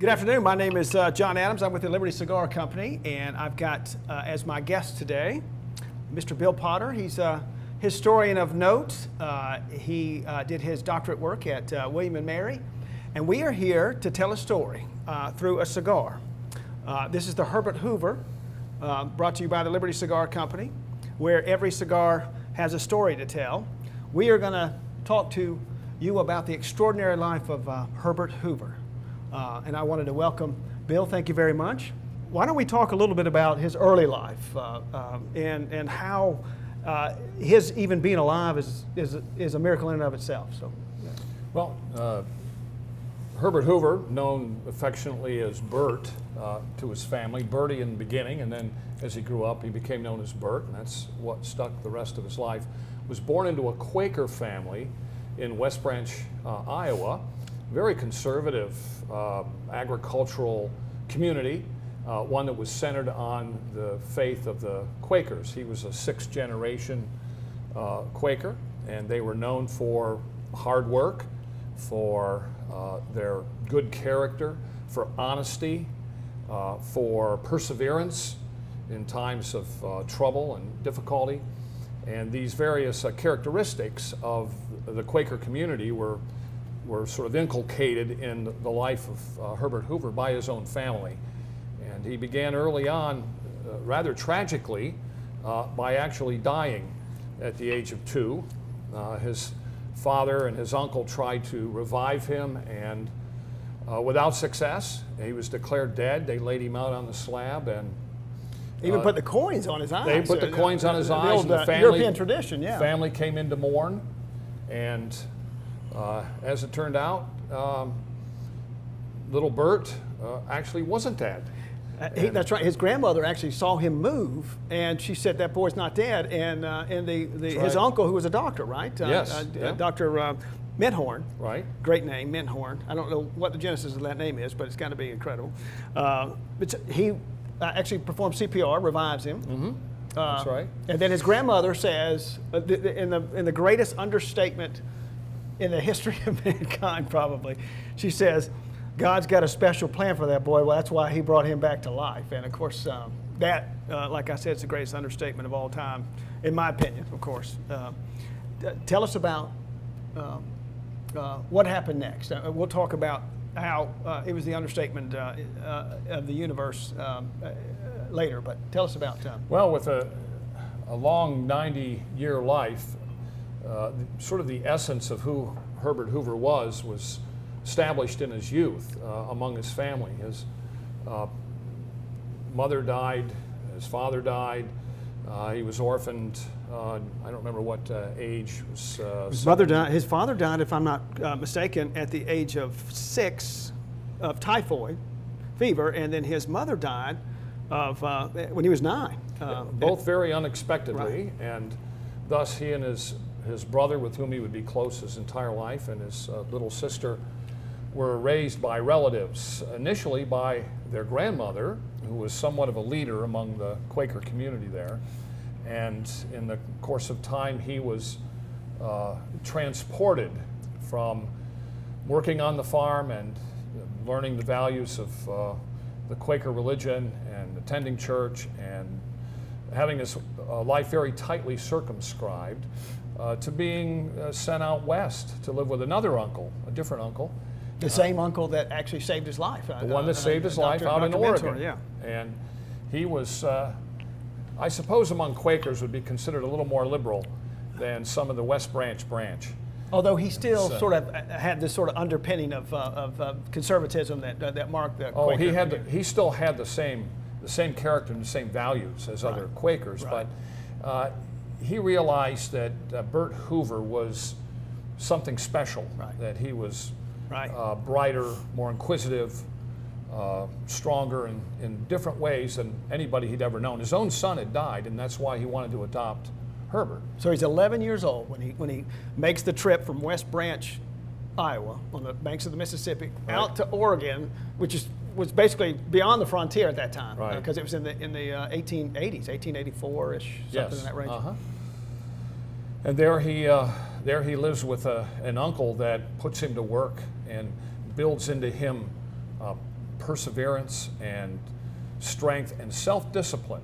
Good afternoon. My name is John Adams. I'm with the Liberty Cigar Company, and I've got as my guest today Mr. Bill Potter. He's a historian of note. He did his doctorate work at William and Mary, and we are here to tell a story through a cigar. This is the Herbert Hoover, brought to you by the Liberty Cigar Company, where every cigar has a story to tell. We are going to talk to you about the extraordinary life of Herbert Hoover. And I wanted to welcome Bill. Thank you very much. Why don't we talk a little bit about his early life and how his even being alive is a miracle in and of itself. So, yeah. Well, Herbert Hoover, known affectionately as Bert to his family, Bertie in the beginning, and then as he grew up, he became known as Bert, and that's what stuck the rest of his life. Was born into a Quaker family in West Branch, Iowa. Very conservative agricultural community, one that was centered on the faith of the Quakers. He was a sixth generation Quaker, and they were known for hard work, for their good character, for honesty, for perseverance in times of trouble and difficulty. And these various characteristics of the Quaker community were sort of inculcated in the life of Herbert Hoover by his own family. And he began early on, rather tragically, by actually dying at the age of 2. His father and his uncle tried to revive him, and without success. He was declared dead. They laid him out on the slab, and Even put the coins on his eyes. they put the coins on his eyes, old, and the family, European tradition, yeah. family came in to mourn. And as it turned out, little Bert actually wasn't dead. That's right. His grandmother actually saw him move, and she said, "That boy's not dead." And his uncle, who was a doctor, right? Yes. Yeah. Dr. Menthorn. Right. Great name, Menthorn. I don't know what the genesis of that name is, but it's got to be incredible. But he actually performs CPR, revives him. Mm-hmm. That's right. And then his grandmother says, in the greatest understatement in the history of mankind, probably, she says, "God's got a special plan for that boy. Well, that's why he brought him back to life." And of course, that, like I said, is the greatest understatement of all time, in my opinion, of course. Tell us about what happened next. We'll talk about how it was the understatement of the universe later, but tell us about... Well, with a long 90-year life, sort of the essence of who Herbert Hoover was established in his youth among his family. His mother died, his father died, he was orphaned. I don't remember what age. His father died, if I'm not mistaken, at the age of 6 of typhoid fever, and then his mother died of when he was 9. Both very unexpectedly, Right. and thus he and his brother, with whom he would be close his entire life, and his little sister were raised by relatives, initially by their grandmother, who was somewhat of a leader among the Quaker community there. And in the course of time, he was transported from working on the farm and learning the values of the Quaker religion and attending church and having his life very tightly circumscribed to being sent out west to live with another uncle, a different uncle. The same uncle that actually saved his life. The one that saved his life out in Oregon. Yeah. And he was, I suppose among Quakers would be considered a little more liberal than some of the West Branch branch. Although he still sort of had this sort of underpinning of conservatism that marked the Quaker. He still had the same character and the same values as other Quakers, Right. but he realized that Bert Hoover was something special, Right. that he was Right. brighter, more inquisitive, stronger in different ways than anybody he'd ever known. His own son had died, and that's why he wanted to adopt Herbert. So he's 11 years old when he makes the trip from West Branch, Iowa, on the banks of the Mississippi, Right. out to Oregon, which was basically beyond the frontier at that time, Right. because it was in the 1880s, 1884-ish, something in that range. Uh-huh. And there he lives with an uncle that puts him to work and builds into him perseverance and strength and self-discipline.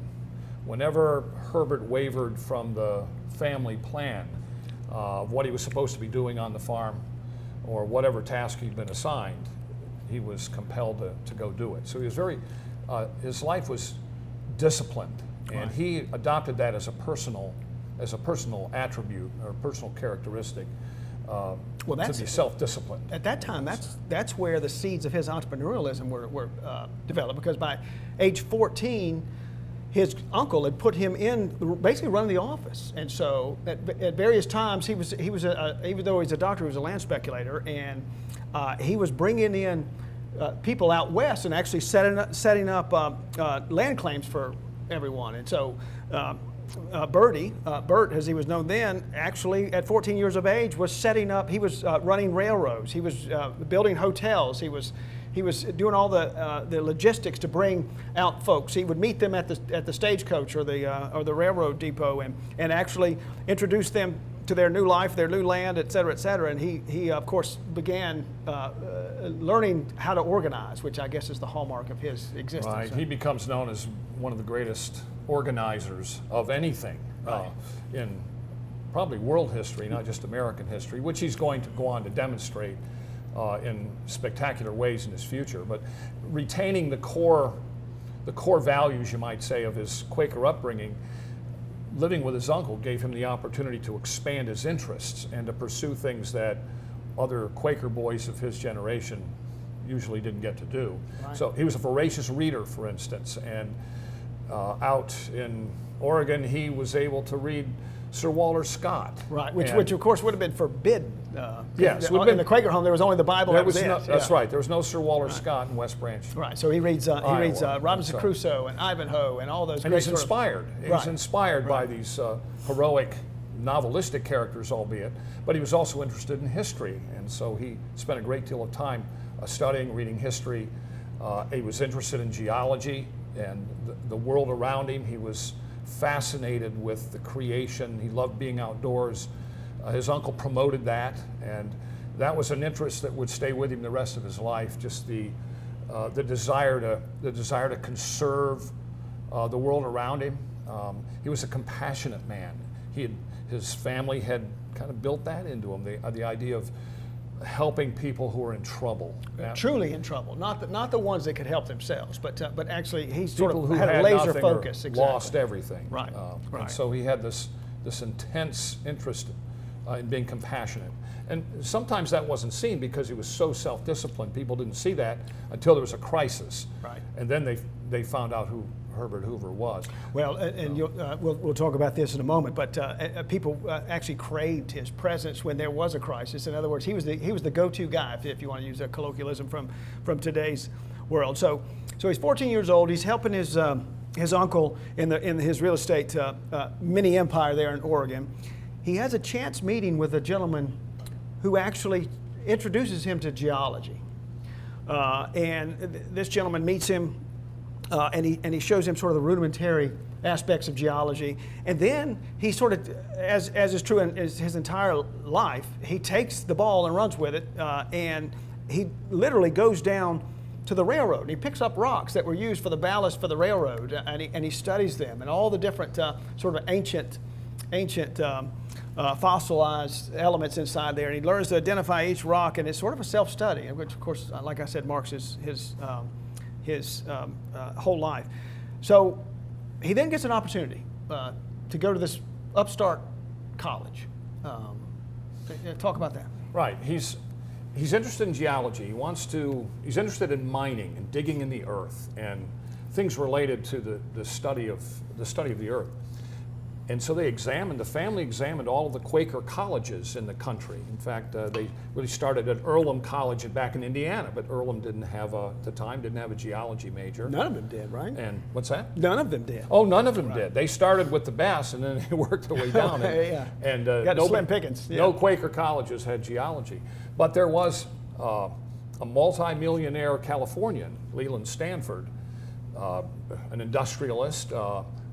Whenever Herbert wavered from the family plan of what he was supposed to be doing on the farm or whatever task he'd been assigned, he was compelled to go do it. So he was very, his life was disciplined, and he adopted that as a personal attribute or personal characteristic. To be self-disciplined. At that time, that's where the seeds of his entrepreneurialism were developed, because by age 14, his uncle had put him in basically running the office, and so at various times he was even though he's a doctor, he was a land speculator, and he was bringing in people out west and actually setting up land claims for everyone, and so. Bert, as he was known then, actually at 14 years of age was setting up. He was running railroads. He was building hotels. He was doing all the logistics to bring out folks. He would meet them at the stagecoach or the railroad depot and actually introduce them to their new life, their new land, et cetera, et cetera. And he of course began learning how to organize, which I guess is the hallmark of his existence. Right. He becomes known as one of the greatest organizers of anything in probably world history, not just American history, which he's going to go on to demonstrate in spectacular ways in his future. But retaining the core values, you might say, of his Quaker upbringing, living with his uncle gave him the opportunity to expand his interests and to pursue things that other Quaker boys of his generation usually didn't get to do. Right. So he was a voracious reader, for instance, and out in Oregon, he was able to read Sir Walter Scott. Right, which of course would have been forbidden. Yes, in the Quaker home there was only the Bible. That's right. There was no Sir Walter Scott in West Branch. Right. So he reads Robinson Crusoe and Ivanhoe and all those. And he's inspired. He's inspired by these heroic, novelistic characters, albeit. But he was also interested in history, and so he spent a great deal of time studying, reading history. He was interested in geology and the world around him. He was fascinated with the creation. He loved being outdoors. His uncle promoted that, and that was an interest that would stay with him the rest of his life. Just the desire to conserve the world around him. He was a compassionate man. His family had kind of built that into him. The idea of helping people who are in trouble, truly in trouble, not the ones that could help themselves, but actually he sort people of who had a laser focus, lost everything, right. And so he had this intense interest in being compassionate, and sometimes that wasn't seen because he was so self-disciplined. People didn't see that until there was a crisis, right? And then they found out who Herbert Hoover was. Well, and we'll talk about this in a moment, but people actually craved his presence when there was a crisis. In other words, he was the go-to guy, if you want to use a colloquialism from today's world. So he's 14 years old. He's helping his uncle in his real estate mini empire there in Oregon. He has a chance meeting with a gentleman who actually introduces him to geology, and this gentleman meets him. And he shows him sort of the rudimentary aspects of geology, and then he sort of, as is true in his entire life, he takes the ball and runs with it, and he literally goes down to the railroad. And he picks up rocks that were used for the ballast for the railroad, and he studies them and all the different sort of ancient fossilized elements inside there, and he learns to identify each rock, and it's sort of a self-study, which of course, like I said, marks his whole life. So he then gets an opportunity to go to this upstart college. Talk about that. Right. He's interested in geology. He's interested in mining and digging in the earth and things related to the study of the earth. And so the family examined all of the Quaker colleges in the country. In fact, they really started at Earlham College back in Indiana, but Earlham didn't have at the time didn't have a geology major. None of them did, right? And what's that? None of them did. Oh, none of them did. They started with the best, and then they worked their way down. And got slim pickings. Yeah. No Quaker colleges had geology, but there was a multi-millionaire Californian, Leland Stanford, an industrialist.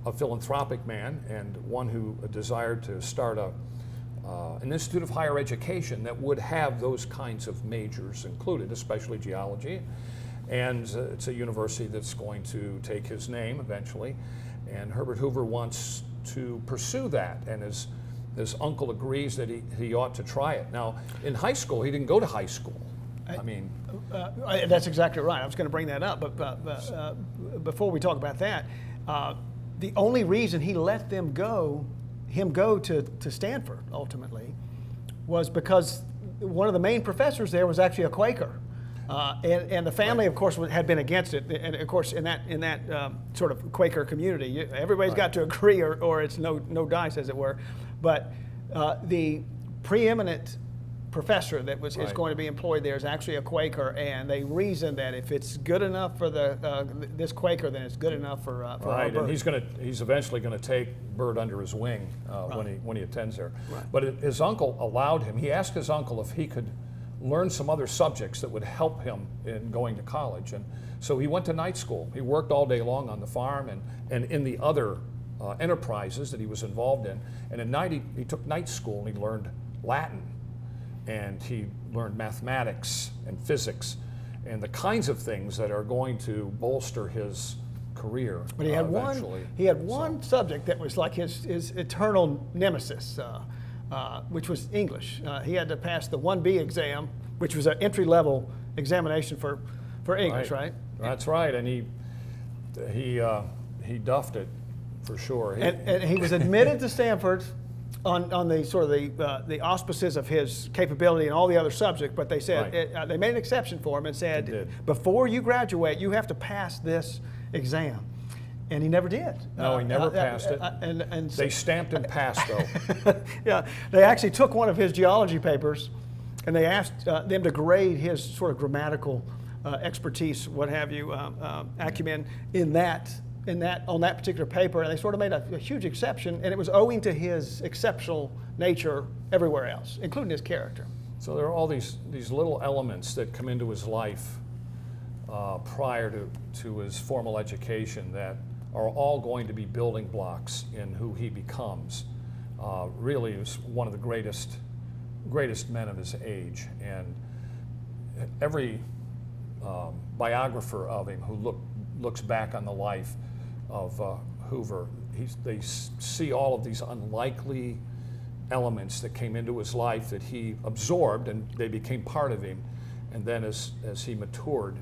A philanthropic man, and one who desired to start an institute of higher education that would have those kinds of majors included, especially geology. And it's a university that's going to take his name eventually. And Herbert Hoover wants to pursue that, and his uncle agrees that he ought to try it. Now, in high school, he didn't go to high school. That's exactly right. I was going to bring that up, but before we talk about that, the only reason he let him go to Stanford ultimately was because one of the main professors there was actually a Quaker. And the family, of course, had been against it. And of course, in that sort of Quaker community, everybody's got to agree, or it's no dice, as it were. But the preeminent professor that is going to be employed there is actually a Quaker, and they reason that if it's good enough for this Quaker, then it's good enough for right. Bert. And he's eventually going to take Bert under his wing when he attends there. Right. But his uncle allowed him. He asked his uncle if he could learn some other subjects that would help him in going to college. And so he went to night school. He worked all day long on the farm and in the other enterprises that he was involved in. And at night he took night school, and he learned Latin, and he learned mathematics and physics and the kinds of things that are going to bolster his career. But he had eventually. one subject that was like his eternal nemesis, which was English. He had to pass the 1B exam, which was an entry-level examination for English, right? That's right, and he duffed it for sure. And he was admitted to Stanford on the sort of the auspices of his capability and all the other subjects, but they said they made an exception for him and said, before you graduate, you have to pass this exam. And he never did. No, he never passed it. And they stamped him passed, though. Yeah, they actually took one of his geology papers, and they asked them to grade his sort of grammatical expertise, what have you, acumen on that particular paper, and they sort of made a huge exception, and it was owing to his exceptional nature everywhere else, including his character. So there are all these little elements that come into his life prior to his formal education that are all going to be building blocks in who he becomes. Really, he was one of the greatest men of his age, and every biographer of him who looks back on the life of Hoover, they see all of these unlikely elements that came into his life that he absorbed, and they became part of him. And then as he matured,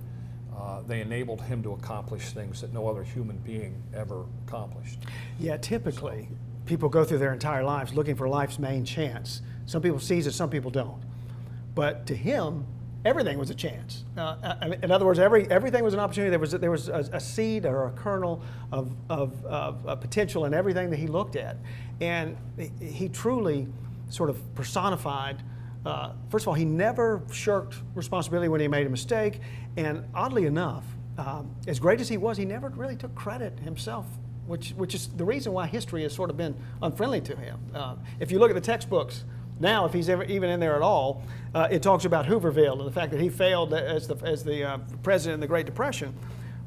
they enabled him to accomplish things that no other human being ever accomplished. Yeah, typically, people go through their entire lives looking for life's main chance. Some people seize it, some people don't. But to him, everything was a chance. In other words, everything was an opportunity. There was a seed or a kernel of potential in everything that he looked at. And he truly sort of personified, first of all, he never shirked responsibility when he made a mistake. And oddly enough, as great as he was, he never really took credit himself, which is the reason why history has sort of been unfriendly to him. If you look at the textbooks, now, if he's even in there at all, it talks about Hooverville and the fact that he failed as the president in the Great Depression.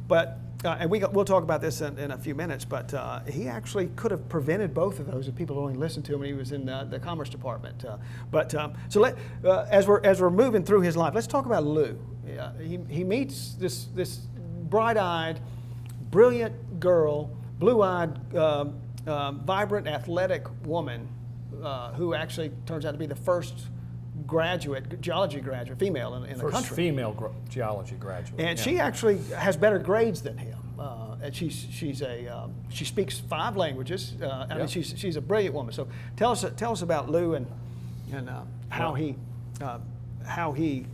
But and we'll talk about this in a few minutes. But he actually could have prevented both of those if people only listened to him when he was in the Commerce Department. As we're moving through his life, let's talk about Lou. He meets this bright-eyed, brilliant girl, blue-eyed, vibrant, athletic woman. Who actually turns out to be the first geology graduate, female in the country. First female geology graduate. And she actually has better grades than him. And she speaks 5 languages. I mean, she's a brilliant woman. So tell us about Lou and how he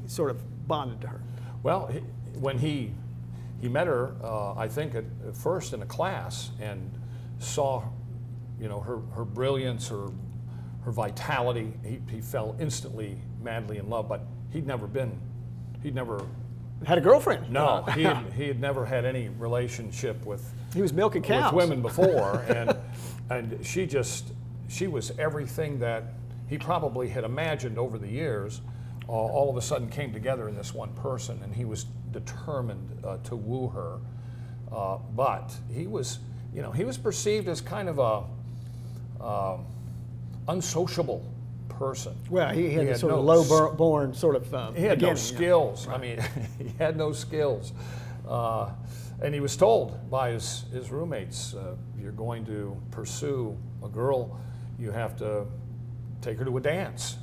sort of bonded to her. Well, when he met her, I think at first in a class, and saw, her brilliance, her vitality, he fell instantly, madly in love. But he'd never had a girlfriend. No, he had never had any relationship with. He was milking cows. With women before, and she was everything that he probably had imagined over the years. All of a sudden came together in this one person, and he was determined to woo her. But he was perceived as kind of a unsociable person. Well, he had this sort of no low-born sort of He had no beginning, skills. Right. I mean, he had no skills. And he was told by his roommates, you're going to pursue a girl, you have to take her to a dance.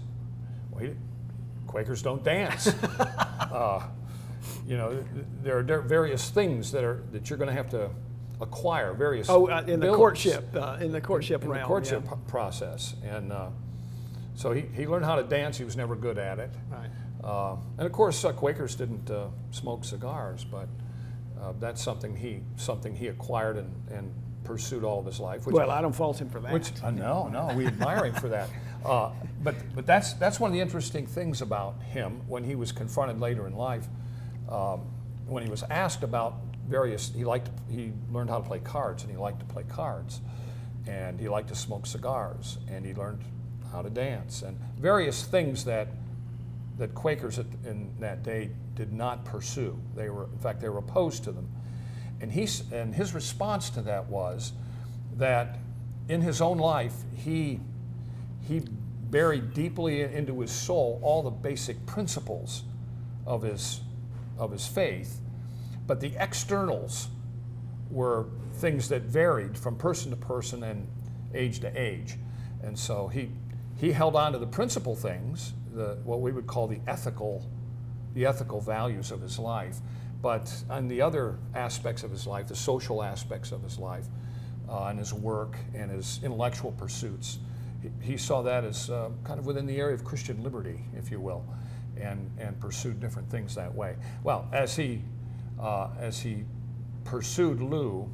Well, Quakers don't dance. You know, there are various things that you're going to have to acquire, various in the courtship, in the realm, courtship process. And so he learned how to dance. He was never good at it. Right. And of course, Quakers didn't smoke cigars, but that's something he acquired and pursued all of his life. Well, I don't fault him for that. No, we admire him for that. But that's one of the interesting things about him when he was confronted later in life. When he was asked about various, he learned how to play cards, and he liked to play cards, and he liked to smoke cigars, and he learned how to dance, and various things that Quakers in that day did not pursue. In fact, they were opposed to them. And his response to that was that in his own life, he buried deeply into his soul all the basic principles of his faith, but the externals were things that varied from person to person and age to age. And so he held on to the principal things, what we would call the ethical values of his life. But on the other aspects of his life, the social aspects of his life, and his work and his intellectual pursuits, he saw that as kind of within the area of Christian liberty, if you will, and pursued different things that way. Well, as he pursued Lou,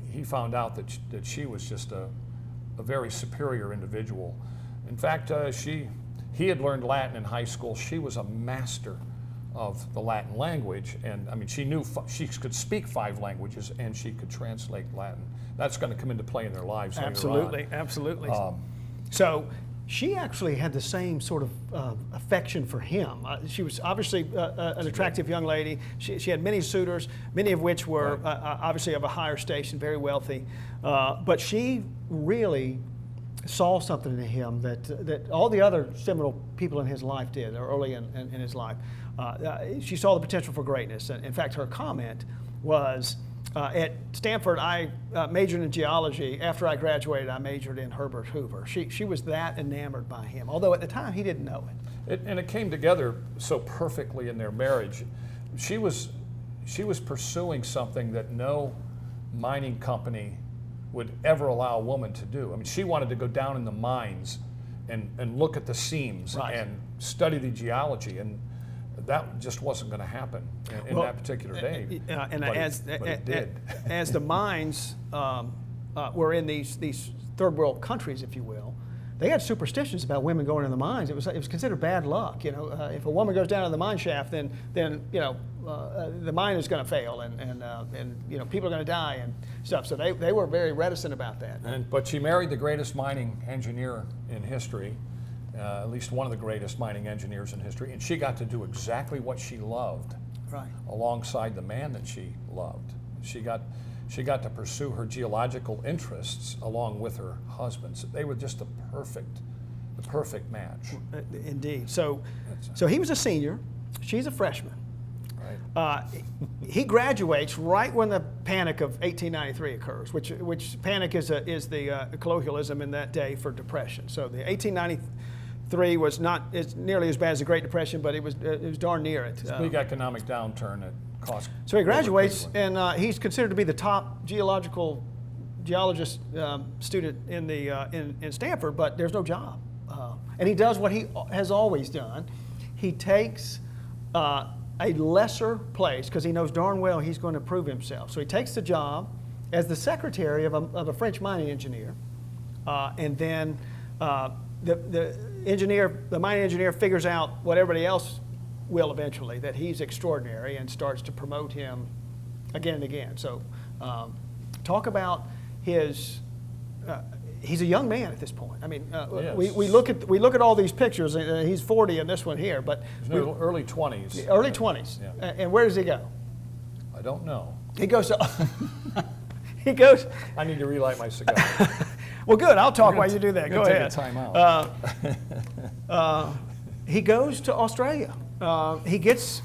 he found out that she was just a very superior individual. In fact, he had learned Latin in high school. She was a master of the Latin language, and I mean, she could speak 5 languages, and she could translate Latin. That's going to come into play in their lives later on. Absolutely. So she actually had the same sort of affection for him. She was obviously an attractive young lady. She had many suitors, many of which were obviously of a higher station, very wealthy. But she really saw something in him that all the other seminal people in his life did, or early in his life. She saw the potential for greatness. And in fact, her comment was, at Stanford, I majored in geology. After I graduated, I majored in Herbert Hoover. She was that enamored by him, although at the time he didn't know it. And it came together so perfectly in their marriage. She was pursuing something that no mining company would ever allow a woman to do. I mean, she wanted to go down in the mines and look at the seams and study the geology, and that just wasn't going to happen in that particular day. It did. As the mines were in these third world countries, if you will, they had superstitions about women going in the mines. It was considered bad luck. You know, if a woman goes down in the mine shaft, then you know the mine is going to fail, and you know people are going to die and stuff. So they were very reticent about that. But she married the greatest mining engineer in history. At least one of the greatest mining engineers in history, and she got to do exactly what she loved, right, alongside the man that she loved. She got to pursue her geological interests along with her husband's. They were just the perfect match. Indeed. So he was a senior, she's a freshman. Right. He graduates right when the Panic of 1893 occurs, which panic is the colloquialism in that day for depression. So the 1893 was not as nearly as bad as the Great Depression, but it was darn near it. It's a big economic downturn that cost. So he graduates, and he's considered to be the top geologist student in Stanford, but there's no job. And he does what he has always done. He takes a lesser place because he knows darn well he's going to prove himself. So he takes the job as the secretary of a French mining engineer, and then the mining engineer figures out what everybody else will eventually, that he's extraordinary, and starts to promote him again and again. So talk about his. He's a young man at this point. I mean, yes. we look at all these pictures. He's 40 in this one here, but early 20s. Early 20s. Yeah. And where does he go? I don't know. He goes to. He goes. I need to relight my cigar. Well, good. I'll talk while you do that. Go ahead. Take a time out. He goes to Australia. He gets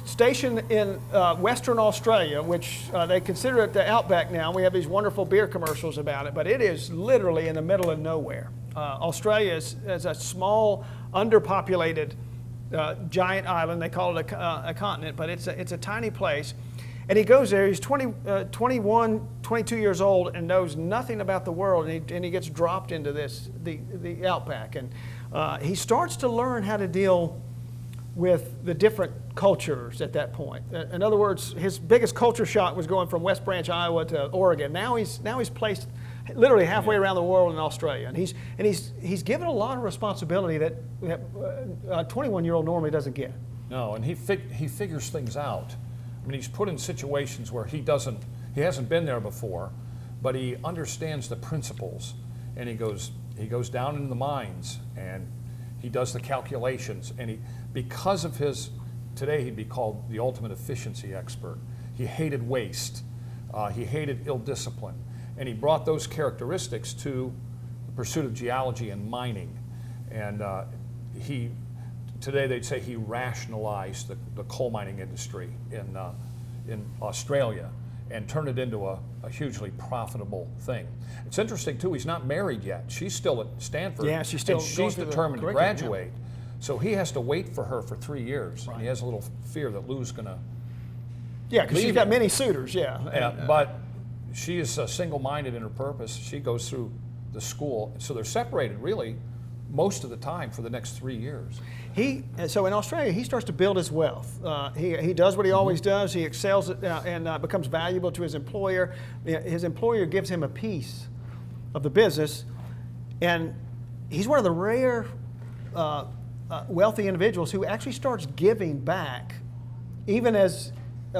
stationed in Western Australia, which they consider it the outback now. We have these wonderful beer commercials about it, but it is literally in the middle of nowhere. Australia is a small, underpopulated giant island. They call it a continent, but it's a tiny place. And he goes there. He's 21, 22 years old and knows nothing about the world. And he gets dropped into the outback. And he starts to learn how to deal with the different cultures at that point. In other words, his biggest culture shock was going from West Branch, Iowa to Oregon. Now he's placed literally halfway around the world in Australia. And he's given a lot of responsibility that a 21-year-old normally doesn't get. No, and he figures things out. I mean, he's put in situations where he hasn't been there before, but he understands the principles, and he goes down into the mines and he does the calculations, and because of his, today he'd be called the ultimate efficiency expert. He hated waste, he hated ill discipline, and he brought those characteristics to the pursuit of geology and mining, and today they'd say he rationalized the coal mining industry in Australia and turned it into a hugely profitable thing. It's interesting too, he's not married yet. She's still at Stanford. Yeah, she's still and she's determined to graduate. Yeah. So he has to wait for her for 3 years. Right. And he has a little fear that Lou's going to because she's got many suitors, but she is single-minded in her purpose. She goes through the school. So they're separated really most of the time for the next 3 years. So in Australia, he starts to build his wealth. He does what he always does. He excels and becomes valuable to his employer. His employer gives him a piece of the business, and he's one of the rare wealthy individuals who actually starts giving back, even as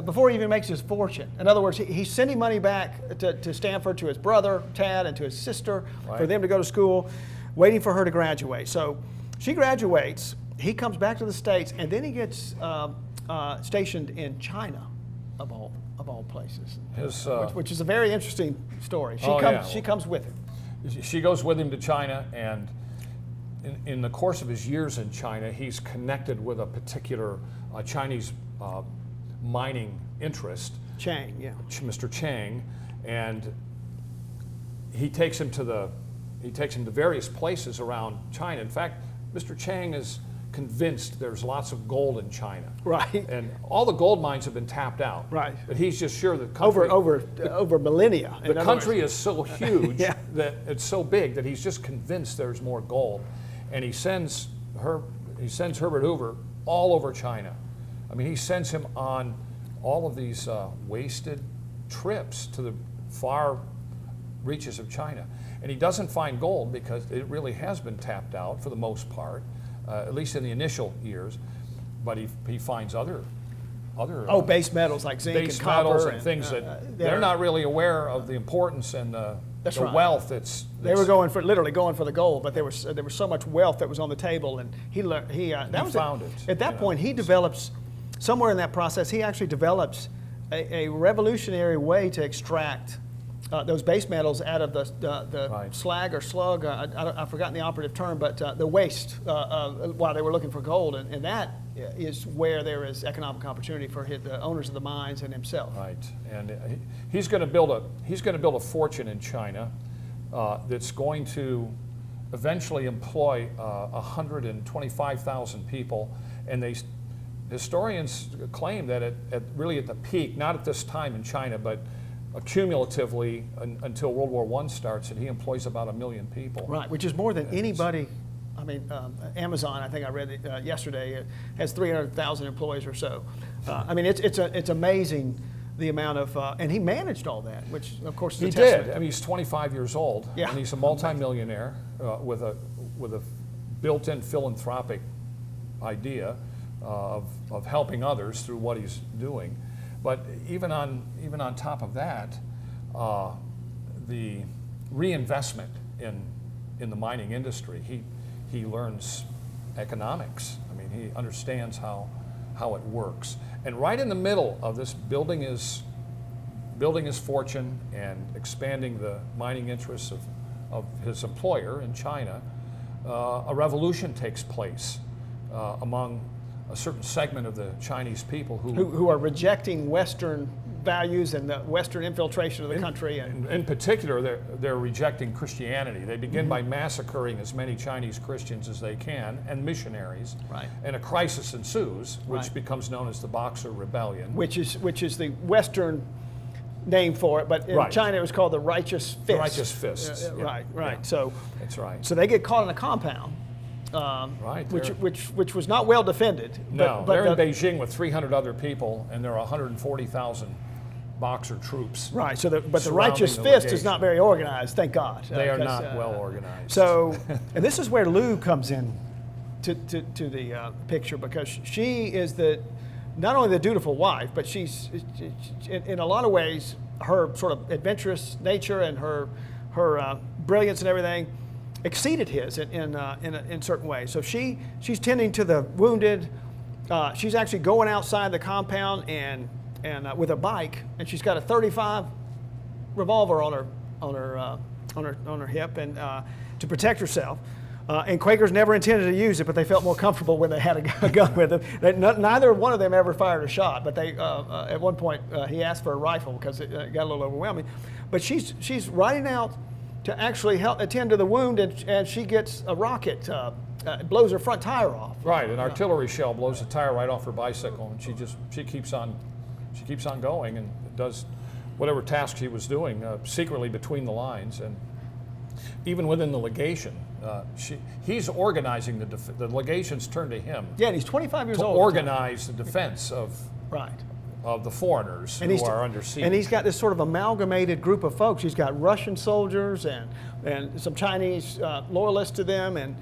before he even makes his fortune. In other words, he's sending money back to Stanford to his brother Tad and to his sister for them to go to school, waiting for her to graduate. So she graduates. He comes back to the States, and then he gets stationed in China, of all places, which is a very interesting story. She comes with him. She goes with him to China, and in the course of his years in China, he's connected with a particular Chinese mining interest. Chang, yeah. Mr. Chang, and he takes him to various places around China. In fact, Mr. Chang is convinced there's lots of gold in China. Right. And all the gold mines have been tapped out. Right. But he's just sure that country, over millennia. The country is so huge that it's so big that he's just convinced there's more gold. And he sends Herbert Hoover all over China. I mean, he sends him on all of these wasted trips to the far reaches of China. And he doesn't find gold because it really has been tapped out for the most part, at least in the initial years. But he finds other base metals like zinc base and copper metals and things that they're not really aware of the importance and the wealth that's they were literally going for the gold, but there was so much wealth that was on the table, and he found it. At that point, he develops somewhere in that process. He actually develops a revolutionary way to extract those base metals out of the slag or slug. I've forgotten the operative term, but the waste while they were looking for gold, and that is where there is economic opportunity for the owners of the mines and himself. Right, and he's going to build a fortune in China that's going to eventually employ 125,000 people, and historians claim that really at the peak, not at this time in China, but cumulatively until World War I starts, and he employs about 1 million people. Right, which is more than anybody. I mean, Amazon, I think I read it yesterday, has 300,000 employees or so. I mean, it's amazing the amount of, and he managed all that, which of course is a testament. He did. I mean, he's 25 years old, and he's a multimillionaire with a built-in philanthropic idea of helping others through what he's doing. But even on top of that, the reinvestment in the mining industry, he learns economics. I mean, he understands how it works. And right in the middle of this, building his fortune and expanding the mining interests of his employer in China, a revolution takes place among a certain segment of the Chinese people who are rejecting Western values and the Western infiltration of the country. And in particular, they're rejecting Christianity. They begin by massacring as many Chinese Christians as they can and missionaries. Right. And a crisis ensues, which becomes known as the Boxer Rebellion. Which is the Western name for it, but in China it was called the Righteous Fist. The Righteous Fists. Right. Yeah. So that's right. So they get caught in a compound. Which was not well defended. No, they're in Beijing with 300 other people, and there are 140,000 Boxer troops. Right. So, but the Righteous Fist is not very organized. Thank God. They are not well organized. So, and this is where Lou comes in to the picture, because she is not only the dutiful wife, but she's in a lot of ways her sort of adventurous nature and her brilliance and everything exceeded his in certain ways. So she's tending to the wounded. She's actually going outside the compound and with a bike, and she's got a .35 revolver on her hip and to protect herself. And Quakers never intended to use it, but they felt more comfortable when they had a gun with them. Neither one of them ever fired a shot, but they at one point he asked for a rifle because it got a little overwhelming. But she's riding out to actually help attend to the wound, and she gets a rocket, blows her front tire off. Right, an artillery shell blows the tire right off her bicycle, and she keeps on going and does whatever task she was doing secretly between the lines, and even within the legation. He's organizing the legations turn to him. Yeah, and he's 25 years to old. To organize the defense of the foreigners who are under siege. And he's got this sort of amalgamated group of folks. He's got Russian soldiers and some Chinese loyalists to them and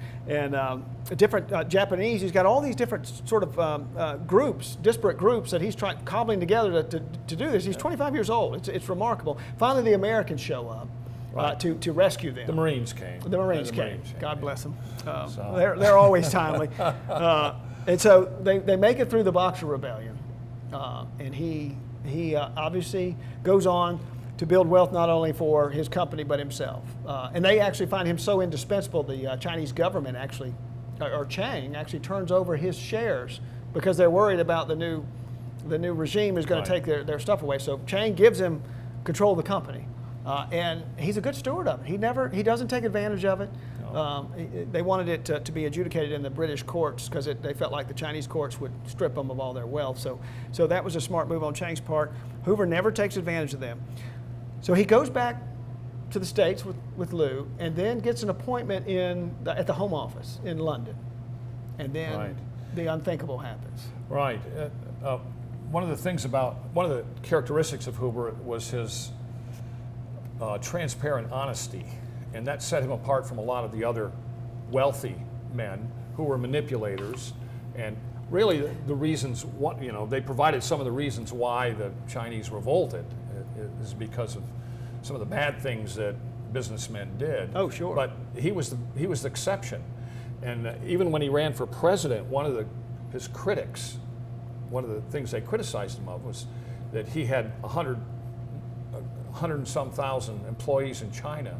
different Japanese. He's got all these different sort of groups, disparate groups that he's cobbling together to do this. He's 25 years old. It's remarkable. Finally, the Americans show up. To rescue them. The Marines came. The Marines came. God bless them. They're always timely. And so they make it through the Boxer Rebellion. And he obviously goes on to build wealth not only for his company but himself. And they actually find him so indispensable, the Chinese government actually, or Chiang actually turns over his shares because they're worried about the new regime is going to take their stuff away. So Chiang gives him control of the company. And he's a good steward of it. He doesn't take advantage of it. No. They wanted it to be adjudicated in the British courts because they felt like the Chinese courts would strip them of all their wealth. So that was a smart move on Chiang's part. Hoover never takes advantage of them. So he goes back to the States with Lou, and then gets an appointment at the Home Office in London. And then the unthinkable happens. Right. One of the characteristics of Hoover was his transparent honesty, and that set him apart from a lot of the other wealthy men who were manipulators. And really, they provided some of the reasons why the Chinese revolted is because of some of the bad things that businessmen did. Oh, sure. But he was the exception, and even when he ran for president, his critics, one of the things they criticized him of was that he had 100 and some thousand employees in China,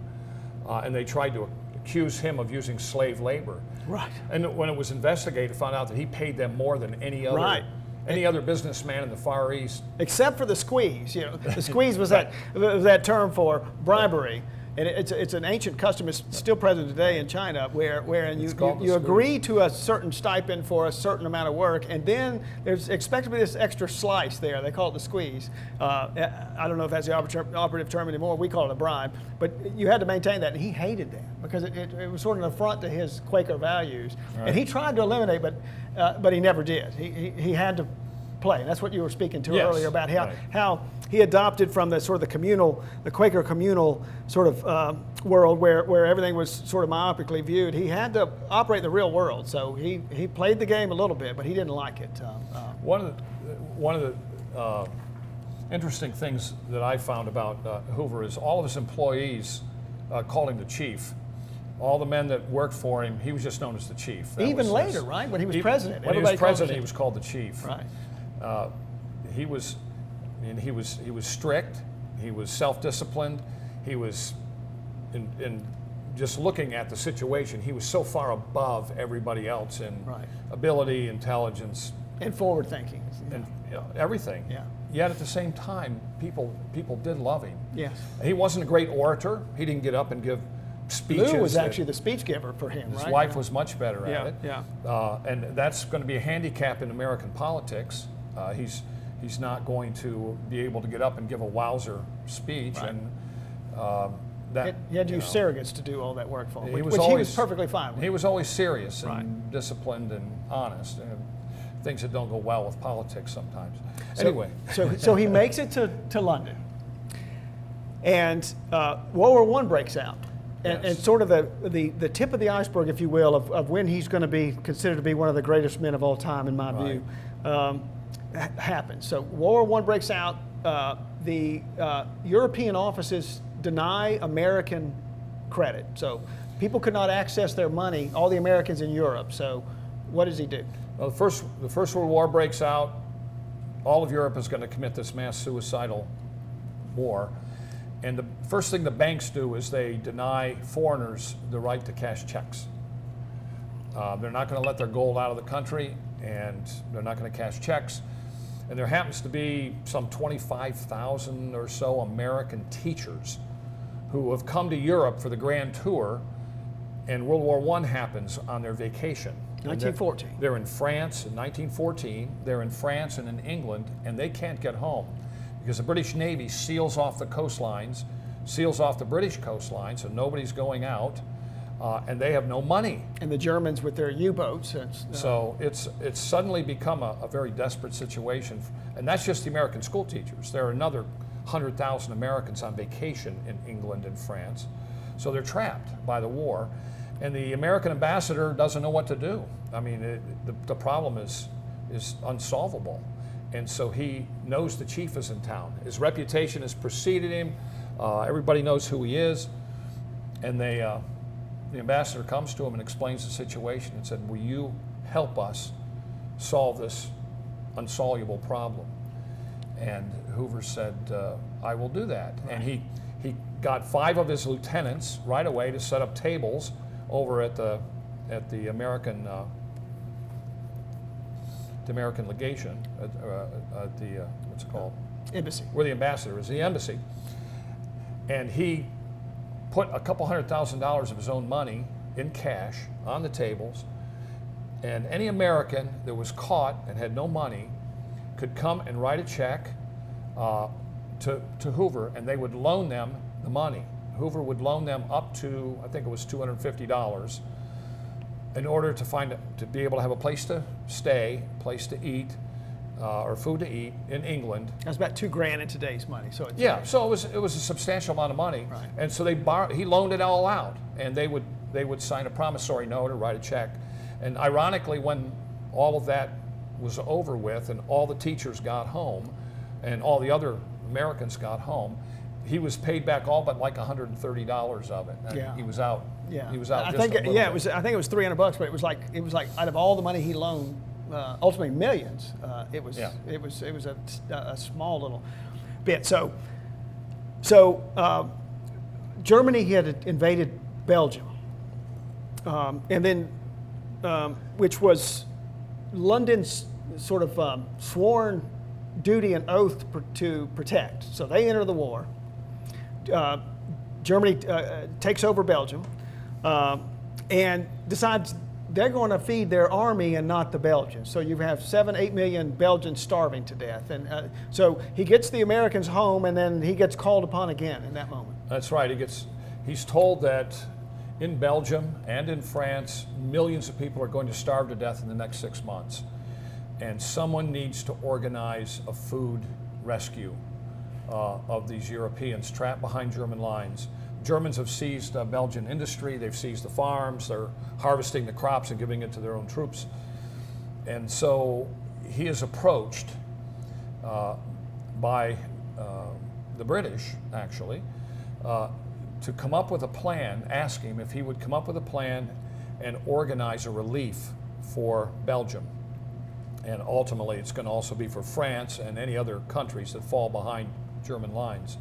and they tried to accuse him of using slave labor. Right. And when it was investigated, found out that he paid them more than any other businessman in the Far East. Except for the squeeze. The squeeze was that term for bribery. And it's an ancient custom. It's still present today in China, wherein you agree to a certain stipend for a certain amount of work, and then there's expected to be this extra slice there. They call it the squeeze. I don't know if that's the operative term anymore. We call it a bribe. But you had to maintain that, and he hated that because it was sort of an affront to his Quaker values. Right. And he tried to eliminate, but he never did. He had to play. And that's what you were speaking to earlier about how he adopted from the sort of the Quaker communal sort of world where everything was sort of myopically viewed. He had to operate in the real world, so he played the game a little bit, but he didn't like it. One of the interesting things that I found about Hoover is all of his employees called him the chief. All the men that worked for him, he was just known as the chief. Even later, right? When he was president. When he was president, he was called the chief. Right. He was strict. He was self-disciplined. He was, in just looking at the situation, he was so far above everybody else in Right. ability, intelligence, And forward thinking. and everything. Yeah. Yet at the same time, people did love him. Yes. He wasn't a great orator. He didn't get up and give speeches. Lou was actually the speech giver for him, His right? wife was much better Yeah, at it. yeah. And that's going to be a handicap in American politics. He's not going to be able to get up and give a wowzer speech. Right. And that He had to you use know, surrogates to do all that work for him, He which was he was always- perfectly fine with. He was always serious and Right. disciplined and honest. And things that don't go well with politics sometimes. So- Anyway. So he makes it to London, and World War I breaks out, and Yes. sort of the tip of the iceberg, if you will, of when he's going to be considered to be one of the greatest men of all time, in my view, happens. So World War I breaks out. The European offices deny American credit, so people could not access their money. All the Americans in Europe. So what does he do? Well, the First World War breaks out. All of Europe is going to commit this mass suicidal war. And the first thing the banks do is they deny foreigners the right to cash checks. They're not going to let their gold out of the country, and they're not going to cash checks. And there happens to be some 25,000 or so American teachers who have come to Europe for the Grand Tour, and World War I happens on their vacation. 1914. They're in France in 1914, they're in France and in England, and they can't get home because the British Navy seals off the coastlines, seals off the British coastline, so nobody's going out, and they have no money. And the Germans with their U-boats. So it's suddenly become a very desperate situation, and that's just the American school teachers. There are another 100,000 Americans on vacation in England and France, so they're trapped by the war. And the American ambassador doesn't know what to do. I mean, the problem is unsolvable. And so he knows the chief is in town. His reputation has preceded him. Everybody knows who he is. And the ambassador comes to him and explains the situation and said, will you help us solve this insoluble problem? And Hoover said, I will do that. Right. And he got 5 of his lieutenants right away to set up tables over at the American legation at the what's it called? Embassy. Where the ambassador is, the embassy. And he put a couple $100,000 of his own money in cash on the tables, and any American that was caught and had no money could come and write a check to Hoover, and they would loan them the money. Hoover would loan them up to, I think it was $250, in order to be able to have a place to stay, place to eat, or food to eat in England. That's about $2,000 in today's money. So it's, Yeah, so it was a substantial amount of money, Right. and so he loaned it all out, and they would sign a promissory note or write a check. And ironically, when all of that was over with, and all the teachers got home, and all the other Americans got home, he was paid back all but like $130 of it. And Yeah. he was out. Yeah, He was out. I just think a little bit. I think it was $300, but it was like out of all the money he loaned, ultimately millions. It was Yeah. it was a small little bit. So Germany had invaded Belgium, and then which was London's sort of sworn duty and oath to protect. So they enter the war. Germany takes over Belgium and decides they're going to feed their army and not the Belgians. So you have 7-8 million Belgians starving to death. And so he gets the Americans home, and then he gets called upon again in that moment. That's right. He's told that in Belgium and in France, millions of people are going to starve to death in the next 6 months. And someone needs to organize a food rescue of these Europeans trapped behind German lines. Germans have seized Belgian industry, they've seized the farms, they're harvesting the crops and giving it to their own troops. And so he is approached by the British, actually, to come up with a plan, ask him if he would come up with a plan and organize a relief for Belgium. And ultimately, it's going to also be for France and any other countries that fall behind German lines.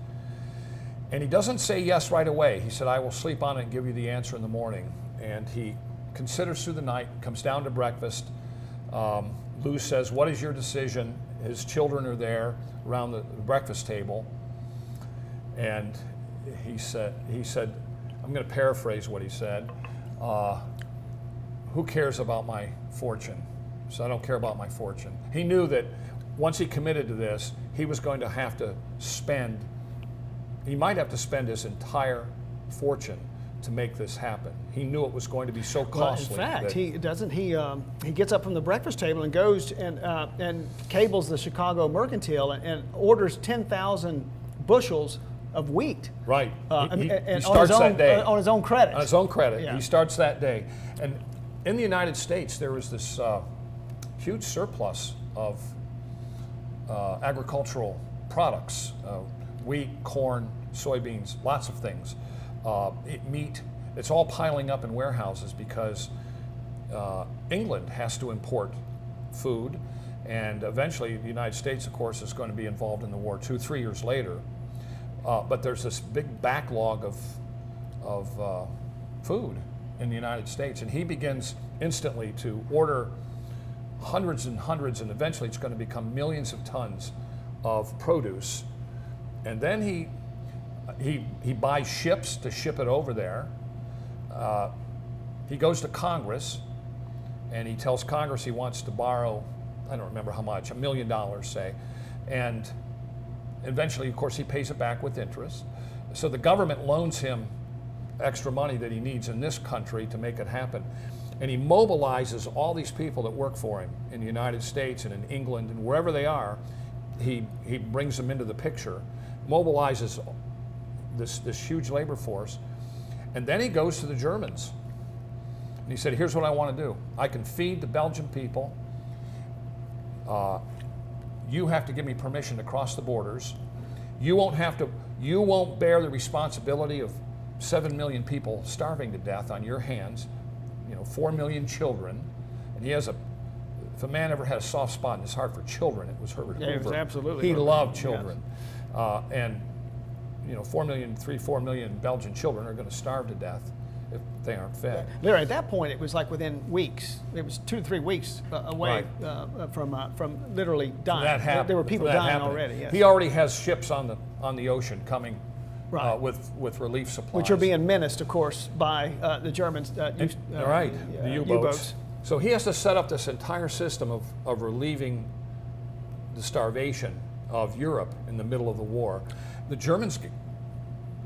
And he doesn't say yes right away. He said, I will sleep on it and give you the answer in the morning. And he considers through the night, comes down to breakfast. Lou says, what is your decision? His children are there around the breakfast table. And he said, I'm going to paraphrase what he said. Who cares about my fortune? So I don't care about my fortune. He knew that once he committed to this, he was going to have to spend, he might have to spend his entire fortune to make this happen. He knew it was going to be so costly. Well, in fact, he gets up from the breakfast table and goes and cables the Chicago Mercantile and orders 10,000 bushels of wheat. Right. He starts that day. On his own credit. On his own credit. Yeah. He starts that day. And in the United States, there was this huge surplus of agricultural products, wheat, corn, soybeans, lots of things. Meat, it's all piling up in warehouses because England has to import food, and eventually the United States, of course, is going to be involved in the war 2-3 years later. But there's this big backlog of food in the United States, and he begins instantly to order hundreds and hundreds, and eventually it's going to become millions of tons of produce. And then he buys ships to ship it over there. He goes to Congress and he tells Congress he wants to borrow, I don't remember how much, $1 million, say. And eventually, of course, he pays it back with interest. So the government loans him extra money that he needs in this country to make it happen. And he mobilizes all these people that work for him in the United States and in England and wherever they are. He brings them into the picture, mobilizes this huge labor force, and then he goes to the Germans. And he said, here's what I want to do. I can feed the Belgian people. You have to give me permission to cross the borders. You won't bear the responsibility of 7 million people starving to death on your hands, 4 million children. And he has if a man ever had a soft spot in his heart for children, it was Herbert Hoover. It was absolutely He Herbert. loved children. Yes. And 4 million Belgian children are going to starve to death if they aren't fed. Larry, at that point, it was like within weeks. It was 2 to 3 weeks away from literally dying. That happened. There were people dying already. Yes. He already has ships on the ocean coming right. With relief supplies, which are being menaced, of course, by the Germans. The U-boats. So he has to set up this entire system of relieving the starvation of Europe in the middle of the war. The Germans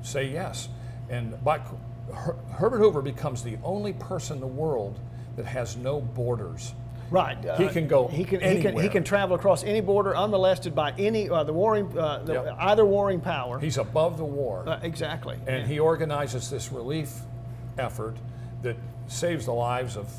say yes, and Herbert Hoover becomes the only person in the world that has no borders. Right. He can go anywhere. He can travel across any border unmolested by any either warring power. He's above the war. Exactly. And he organizes this relief effort that saves the lives of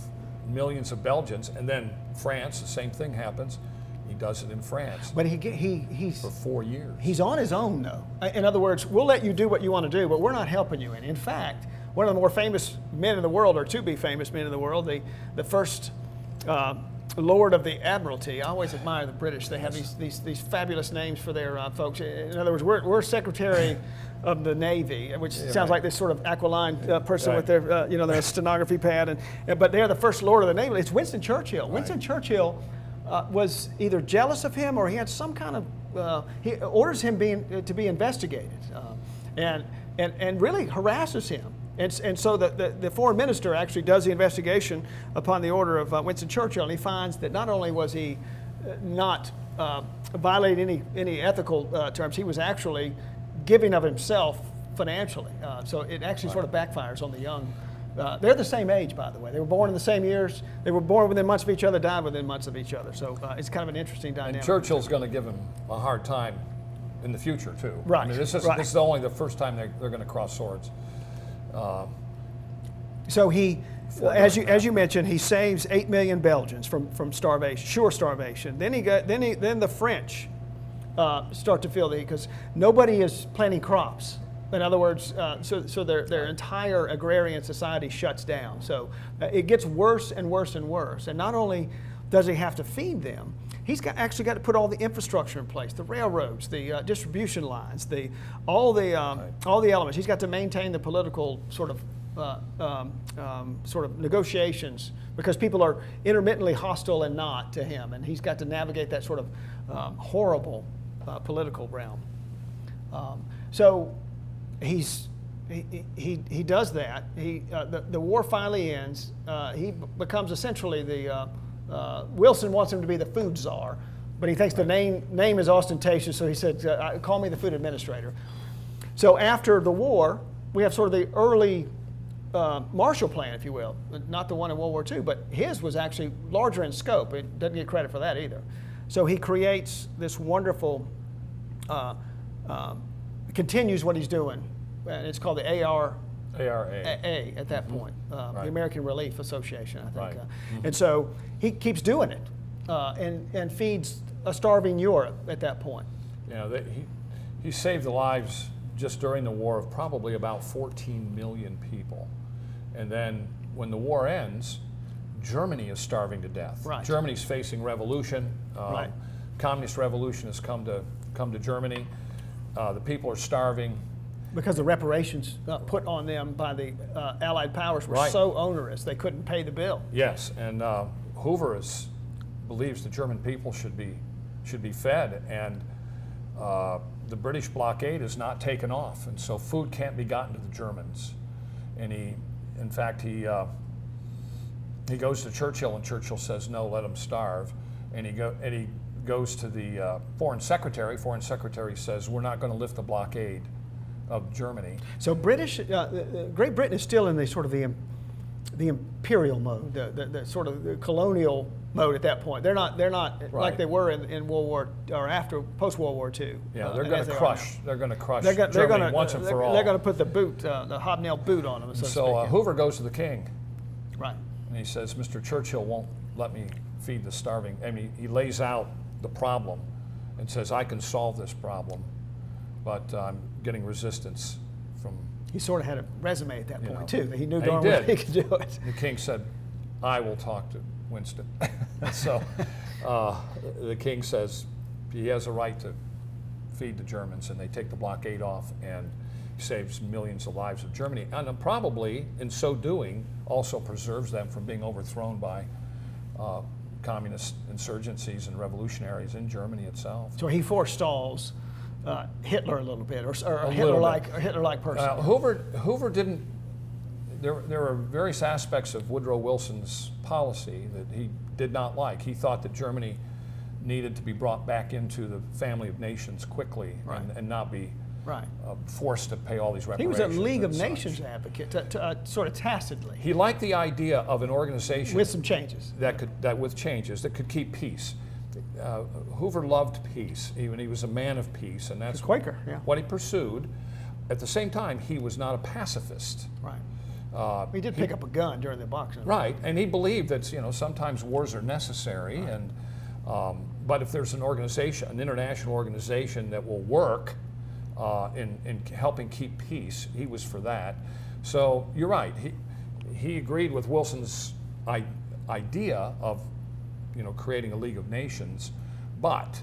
millions of Belgians. And then France, the same thing happens. He does it in France. But he's for 4 years. He's on his own, though. In other words, we'll let you do what you want to do, but we're not helping you. In fact, one of the more famous men in the world, or to be famous men in the world, the first Lord of the Admiralty. I always admire the British. They have these fabulous names for their folks. In other words, we're Secretary of the Navy, which sounds like this sort of aquiline person with their their stenography pad, but they're the first Lord of the Navy. It's Winston Churchill. Right. Winston Churchill was either jealous of him or he had some kind of he orders him to be investigated, and really harasses him. And so the foreign minister actually does the investigation upon the order of Winston Churchill, and he finds that not only was he not violating any ethical terms, he was actually giving of himself financially. So it actually sort of backfires on the young. They're the same age, by the way. They were born in the same years. They were born within months of each other, died within months of each other. So it's kind of an interesting dynamic. And Churchill's going to give him a hard time in the future, too. Right. I mean, this is only the first time they're going to cross swords. So he, as you mentioned, he saves 8 million Belgians from starvation, sure starvation. Then then the French start to feel because nobody is planting crops. In other words, so their entire agrarian society shuts down. So it gets worse and worse and worse. And not only does he have to feed them, actually got to put all the infrastructure in place, the railroads, the distribution lines, all the elements. He's got to maintain the political sort of negotiations, because people are intermittently hostile and not to him, and he's got to navigate that sort of horrible political realm. So he does that. The war finally ends. He becomes essentially Wilson wants him to be the food czar, but he thinks the name is ostentatious, so he said, "Call me the food administrator." So after the war, we have sort of the early Marshall Plan, if you will, not the one in World War II, but his was actually larger in scope. It doesn't get credit for that either. So he creates this wonderful, continues what he's doing, and it's called the ARA at that point, the American Relief Association, I think. Right. And so he keeps doing it and feeds a starving Europe at that point. He saved the lives just during the war of probably about 14 million people. And then when the war ends, Germany is starving to death. Right. Germany's facing revolution. Right. Communist revolution has come to Germany. The people are starving. Because the reparations put on them by the Allied powers were Right. so onerous, they couldn't pay the bill. Yes, and Hoover believes the German people should be fed, and the British blockade is not taken off, and so food can't be gotten to the Germans. And he goes to Churchill, and Churchill says, "No, let them starve." And he goes to the Foreign Secretary. Foreign Secretary says, "We're not going to lift the blockade of Germany." So Great Britain is still in the sort of the imperial mode, the sort of the colonial mode at that point. They're not Right. like they were in World War or after post-World War II. Yeah, they're going to crush. They're going to crush They're Germany gonna, once and for all. They're going to put the hobnail boot on them. So Hoover goes to the king, right. and he says, "Mr. Churchill won't let me feed the starving." I mean, he lays out the problem and says, "I can solve this problem, but I'm getting resistance from." He sort of had a resume at that point too. He knew He darn well he could do it. The king said, "I will talk to Winston." So the king says he has a right to feed the Germans, and they take the blockade off, and he saves millions of lives of Germany, and probably in so doing also preserves them from being overthrown by communist insurgencies and revolutionaries in Germany itself. So he forestalls Hitler a little bit, or a little Hitler-like person. Hoover didn't. There are various aspects of Woodrow Wilson's policy that he did not like. He thought that Germany needed to be brought back into the family of nations quickly, Right. and not be right. Forced to pay all these He reparations. was a League of and such. Nations advocate, sort of tacitly, He liked the idea of an organization with some changes. with changes that could keep peace. Hoover loved peace. He was a man of peace, and that's Quaker, yeah. what he pursued. At the same time, he was not a pacifist. Right. He did pick up a gun during the boxing. Right, and he believed that sometimes wars are necessary, Right. and but if there's an organization, an international organization that will work in helping keep peace, he was for that. So you're right. He agreed with Wilson's idea of creating a League of Nations, but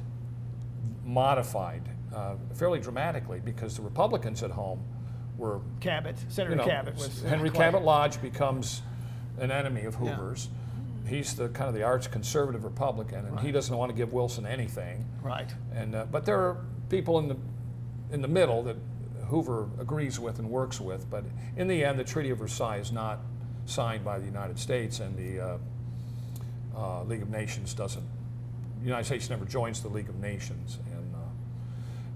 modified fairly dramatically, because the Republicans at home were Senator Cabot was Henry Clay. Cabot Lodge becomes an enemy of Hoover's. He's the kind of the arch conservative Republican, and he doesn't want to give Wilson anything. Right. And but there are people in the middle that Hoover agrees with and works with. But in the end, the Treaty of Versailles is not signed by the United States, and the League of Nations doesn't. The United States never joins the League of Nations, and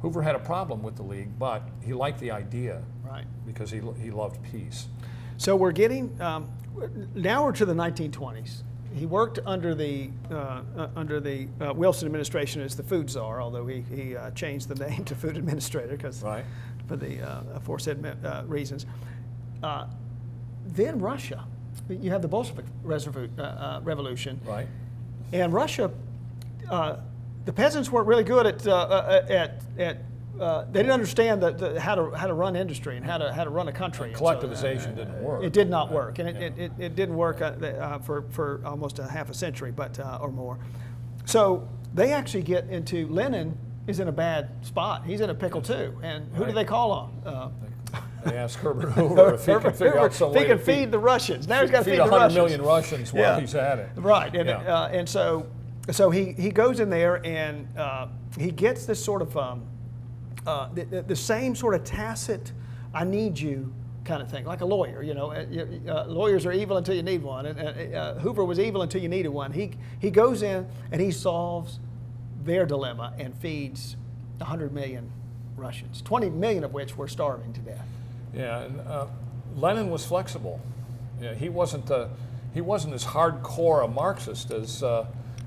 Hoover had a problem with the League, but he liked the idea. Right. Because he loved peace. So we're getting now we're to the 1920s. He worked under the Wilson administration as the food czar, although he changed the name to food administrator because for the aforesaid reasons. Then Russia, you have the Bolshevik revolution, Right. and Russia. The peasants weren't really good at they didn't understand how to run industry and how to run a country. Collectivization didn't work. It did not work, and it didn't work for almost a half a century, but or more. So they actually get into, Lenin is in a bad spot. He's in a pickle too. And who do they call on? They asked Herbert Hoover if he can figure out some way to feed the Russians. Now he's got to feed the 100 Russians. million Russians while he's at it. Right, and so he goes in there and he gets this sort of the same sort of tacit, I need you kind of thing, like a lawyer. Lawyers are evil until you need one, and Hoover was evil until you needed one. He goes in and he solves their dilemma and feeds 100 million Russians, 20 million of which were starving to death. Yeah, and Lenin was flexible. Yeah, he wasn't as hardcore a Marxist as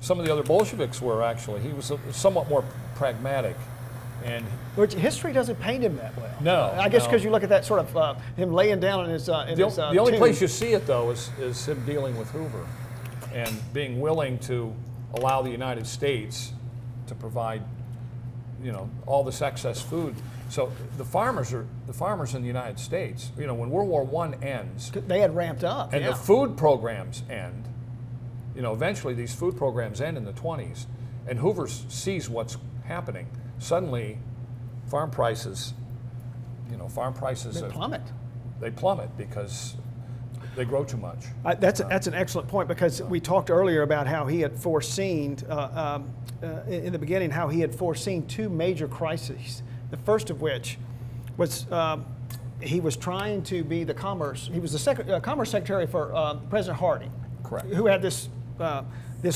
some of the other Bolsheviks were. Actually, he was somewhat more pragmatic, and which history doesn't paint him that well. No, I guess because you look at that sort of him laying down in his. The only place you see it though is him dealing with Hoover, and being willing to allow the United States to provide, all this excess food. So the farmers in the United States, when World War I ends, they had ramped up, and the food programs end. Eventually these food programs end in the 20s, and Hoover sees what's happening. Suddenly, farm prices they plummet. They plummet because they grow too much. That's an excellent point, because we talked earlier about how he had foreseen in the beginning how he had foreseen two major crises. The first of which was he was trying to be the commerce. He was the commerce secretary for President Harding, correct, who had this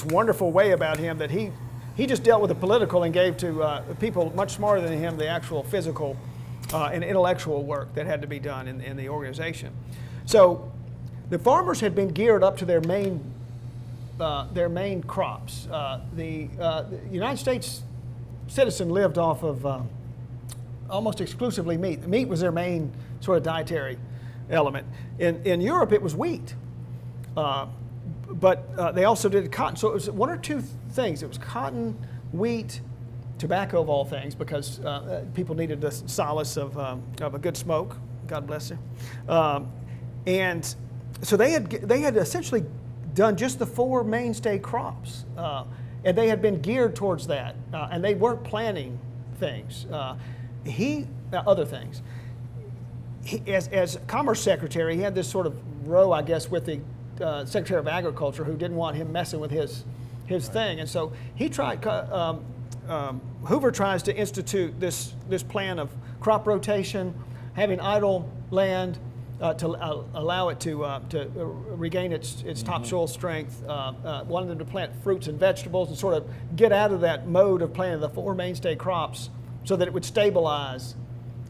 wonderful way about him that he just dealt with the political and gave to people much smarter than him the actual physical and intellectual work that had to be done in the organization. So the farmers had been geared up to their main crops. The United States citizen lived off of almost exclusively meat. Meat was their main sort of dietary element. In Europe, it was wheat, but they also did cotton. So it was one or two things. It was cotton, wheat, tobacco of all things, because people needed the solace of a good smoke. God bless you. And so they had essentially done just the four mainstay crops, and they had been geared towards that, and they weren't planning things. Other things. As Commerce Secretary, he had this sort of row, I guess, with the Secretary of Agriculture, who didn't want him messing with his thing, and so he tried. Hoover tries to institute this plan of crop rotation, having idle land to allow it to regain its topsoil strength. Wanted them to plant fruits and vegetables and sort of get out of that mode of planting the four mainstay crops, so that it would stabilize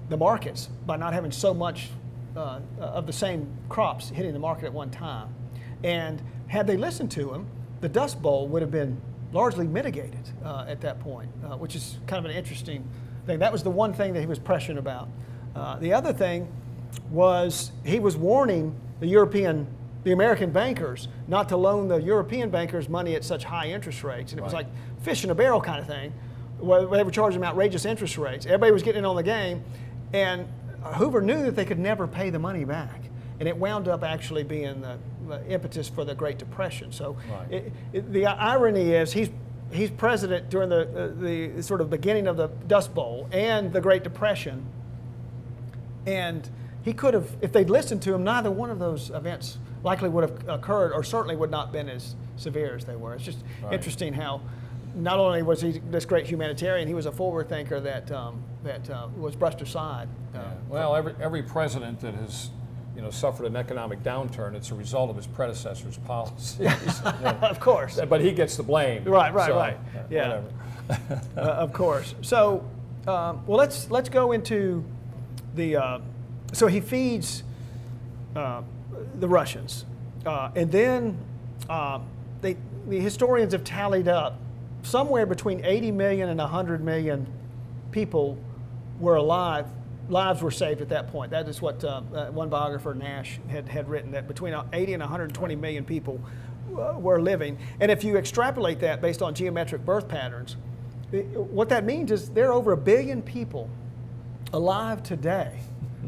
the markets by not having so much of the same crops hitting the market at one time. And had they listened to him, the Dust Bowl would have been largely mitigated at that point, which is kind of an interesting thing. That was the one thing that he was prescient about. The other thing was he was warning the American bankers not to loan the European bankers money at such high interest rates. And it was like fish in a barrel kind of thing, where they were charging them outrageous interest rates. Everybody was getting in on the game, and Hoover knew that they could never pay the money back. And it wound up actually being the impetus for the Great Depression. So the irony is he's president during the sort of beginning of the Dust Bowl and the Great Depression. And he could have, if they'd listened to him, neither one of those events likely would have occurred, or certainly would not have been as severe as they were. It's just interesting how not only was he this great humanitarian, he was a forward thinker that was brushed aside. Well, every president that has suffered an economic downturn, it's a result of his predecessor's policies. Of course. But he gets the blame. Right. Yeah. Of course. So, well, let's go into the. So he feeds the Russians, and then the historians have tallied up somewhere between 80 million and 100 million people were alive. Lives were saved at that point. That is what one biographer, Nash, had written, that between 80 and 120 million people were living. And if you extrapolate that based on geometric birth patterns, what that means is there are over 1 billion people alive today.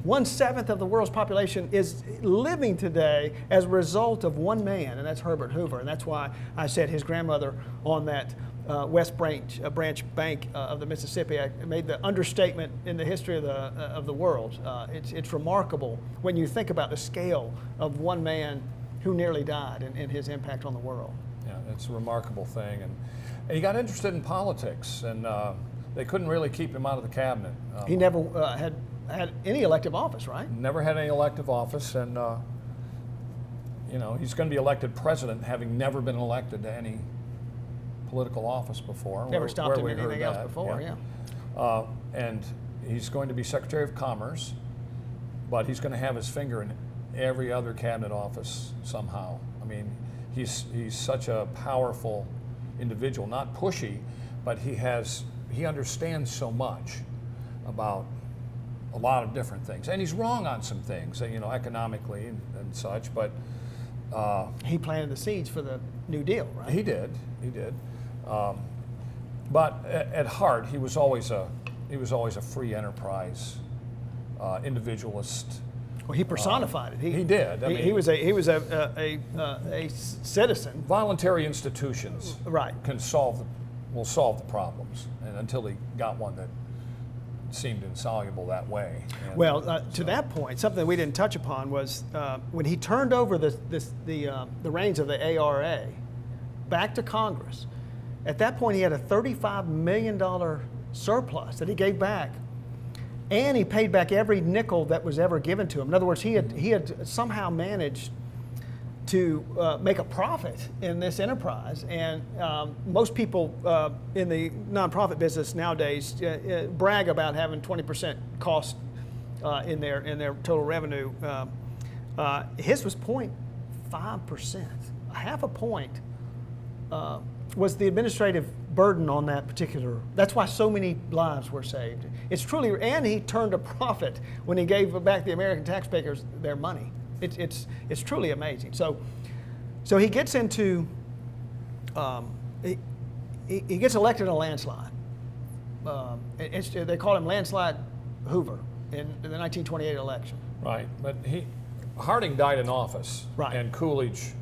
1/7 of the world's population is living today as a result of one man, and that's Herbert Hoover. And that's why I said his grandmother on that West Branch Bank of the Mississippi. I made the understatement in the history of the world. It's remarkable when you think about the scale of one man who nearly died and his impact on the world. Yeah, it's a remarkable thing. And he got interested in politics, and they couldn't really keep him out of the cabinet. He never had any elective office, right? Never had any elective office, and he's going to be elected president, having never been elected to any political office before. Never stopped him in anything else before, yeah. And he's going to be Secretary of Commerce, but he's going to have his finger in every other cabinet office somehow. I mean, he's such a powerful individual, not pushy, but he understands so much about a lot of different things, and he's wrong on some things, economically and such. But he planted the seeds for the New Deal, right? He did. But at heart, he was always a free enterprise individualist. Well, he personified it. He did. I mean, he was a citizen. Voluntary institutions, right, will solve the problems, and until he got one that seemed insoluble that way. And well, to that point, something we didn't touch upon was when he turned over the reins of the ARA back to Congress. At that point, he had a $35 million surplus that he gave back, and he paid back every nickel that was ever given to him. In other words, he had somehow managed to make a profit in this enterprise, and most people in the nonprofit business nowadays brag about having 20% cost in their total revenue. His was 0.5%, half a point was the administrative burden on that particular. That's why so many lives were saved. It's truly, and he turned a profit when he gave back the American taxpayers their money. It's truly amazing. So he gets into he gets elected in a landslide. They called him Landslide Hoover in the 1928 election. Right, but Harding died in office, right, and Coolidge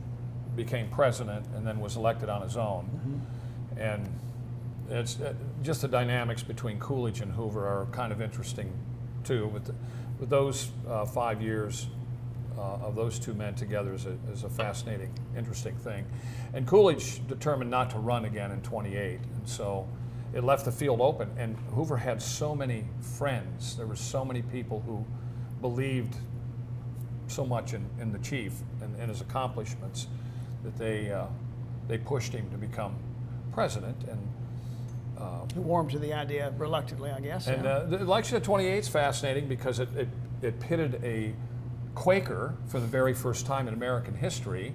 became president and then was elected on his own. Mm-hmm. And it's just the dynamics between Coolidge and Hoover are kind of interesting too. With those 5 years of those two men together is a fascinating, interesting thing. And Coolidge determined not to run again in 28, and so it left the field open. And Hoover had so many friends. There were so many people who believed so much in the chief and his accomplishments that they pushed him to become president. And he warmed to the idea reluctantly, I guess. And the election of 28 is fascinating because it pitted a Quaker for the very first time in American history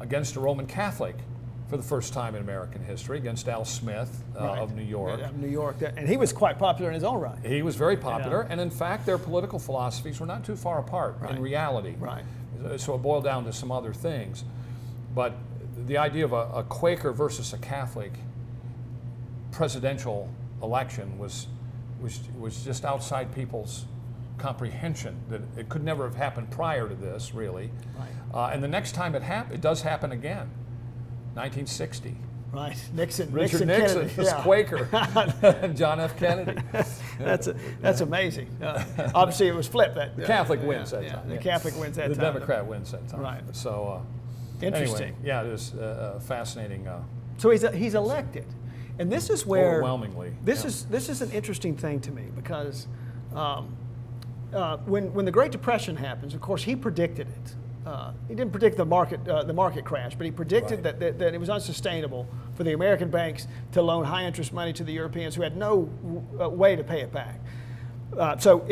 against a Roman Catholic for the first time in American history, against Al Smith right, of New York. Of New York, and he was quite popular in his own right. He was very popular, and in fact, their political philosophies were not too far apart right, in reality. Right. So it boiled down to some other things. But the idea of a Quaker versus a Catholic presidential election was just outside people's comprehension, that it could never have happened prior to this, really. Right. And the next time it does happen again, 1960. Right, Nixon. Richard Nixon was yeah. Quaker, and John F. Kennedy. That's amazing. Obviously, it was flipped. The Catholic wins that time. The Catholic wins that time. The Democrat wins that time. Right. So, interesting. Anyway, yeah, it is fascinating. So he's elected, and this is where overwhelmingly. This is an interesting thing to me because when the Great Depression happens, of course, he predicted it. He didn't predict the market crash, but he predicted right, that it was unsustainable for the American banks to loan high interest money to the Europeans who had no way to pay it back. So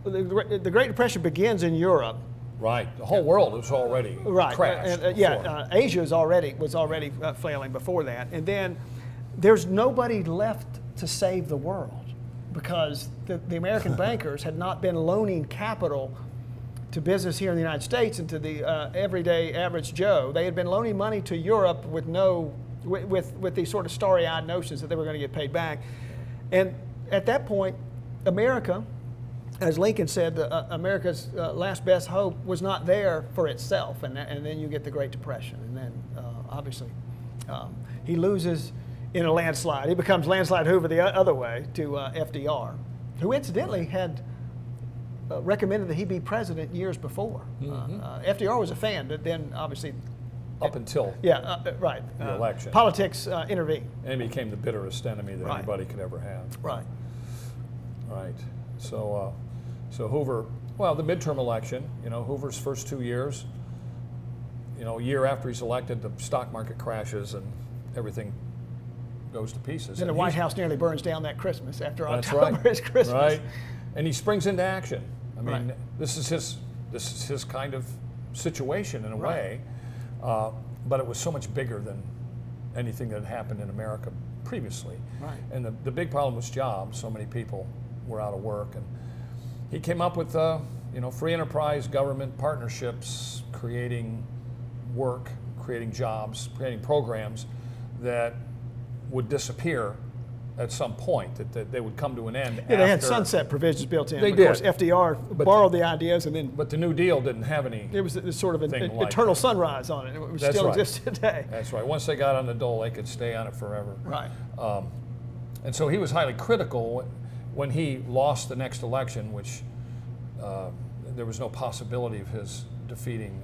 the Great Depression begins in Europe. Right, the whole world was already crashed. Asia was already flailing before that, and then there's nobody left to save the world because the American bankers had not been loaning capital to business here in the United States and to the everyday average Joe. They had been loaning money to Europe with these sort of starry-eyed notions that they were going to get paid back. And at that point, America, as Lincoln said, America's last best hope was not there for itself. And then you get the Great Depression. And then obviously he loses in a landslide. He becomes landslide Hoover the other way to FDR, who incidentally had recommended that he be president years before. FDR was a fan, but then obviously Up until right. the election. Politics intervened. And he became the bitterest enemy that Right. anybody could ever have. Right. Right. So, so Hoover, well, the midterm election, Hoover's first 2 years, a year after he's elected, the stock market crashes and everything goes to pieces. And the White House nearly burns down that Christmas after That's October right. is Christmas. Right. And he springs into action. I mean, Right. this is his kind of situation in a Right. way, but it was so much bigger than anything that had happened in America previously. Right. And the big problem was jobs. So many people were out of work, and he came up with free enterprise government partnerships, creating work, creating jobs, creating programs that would disappear at some point, that they would come to an end. Yeah, they had sunset provisions built in. They Of did. course, FDR borrowed the ideas, and then But the New Deal didn't have any. it was sort of an thing like eternal that. sunrise on it. It That's still right. exists today. That's right. Once they got on the dole, they could stay on it forever. Right. And so he was highly critical when he lost the next election, which there was no possibility of his defeating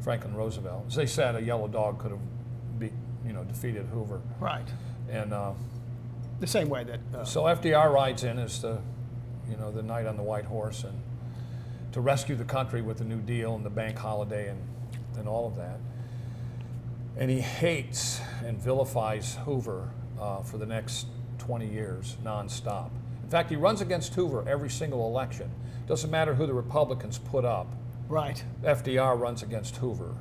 Franklin Roosevelt. As they said, a yellow dog could have defeated Hoover. Right. And The same way that. so FDR rides in as the knight on the white horse, and to rescue the country with the New Deal and the bank holiday and all of that. And he hates and vilifies Hoover for the next 20 years nonstop. In fact, he runs against Hoover every single election. Doesn't matter who the Republicans put up. Right. FDR runs against Hoover.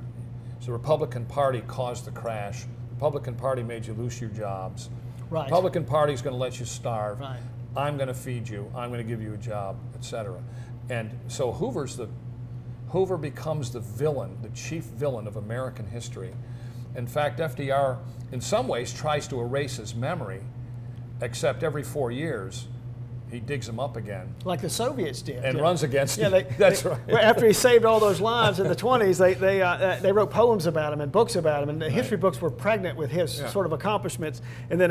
So the Republican Party caused the crash. The Republican Party made you lose your jobs. Right. Republican Party is going to let you starve. Right. I'm going to feed you. I'm going to give you a job, etc. And so Hoover becomes the villain, the chief villain of American history. In fact, FDR, in some ways, tries to erase his memory, except every 4 years, he digs him up again Like the Soviets did. and runs against him. Yeah, That's right. After he saved all those lives in the 20s, they wrote poems about him and books about him, and the history books were pregnant with his sort of accomplishments. And then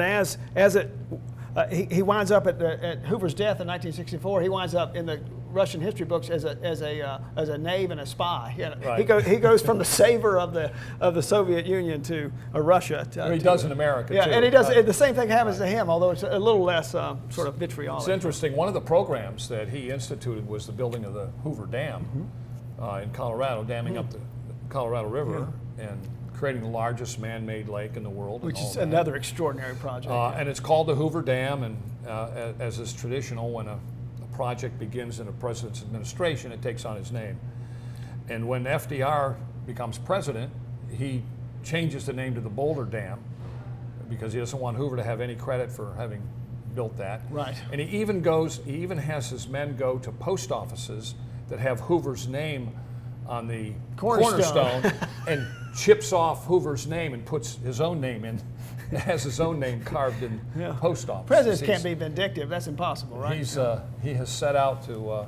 he winds up at Hoover's death in 1964. He winds up in the Russian history books as a knave and a spy. Right. He goes from the savior of the Soviet Union to Russia. He does in America Yeah, too. and he does. The same thing happens to him, although it's a little less sort of vitriolic. It's interesting. One of the programs that he instituted was the building of the Hoover Dam in Colorado, damming up the Colorado River and creating the largest man-made lake in the world. Which and all is that. another extraordinary project. And it's called the Hoover Dam, and as is traditional, when a project begins in a president's administration, it takes on his name. And when FDR becomes president, he changes the name to the Boulder Dam because he doesn't want Hoover to have any credit for having built that. Right. And he even has his men go to post offices that have Hoover's name on the cornerstone and chips off Hoover's name and puts his own name in. Has his own name carved in post office. Presidents can't be vindictive. That's impossible, right? He has set out to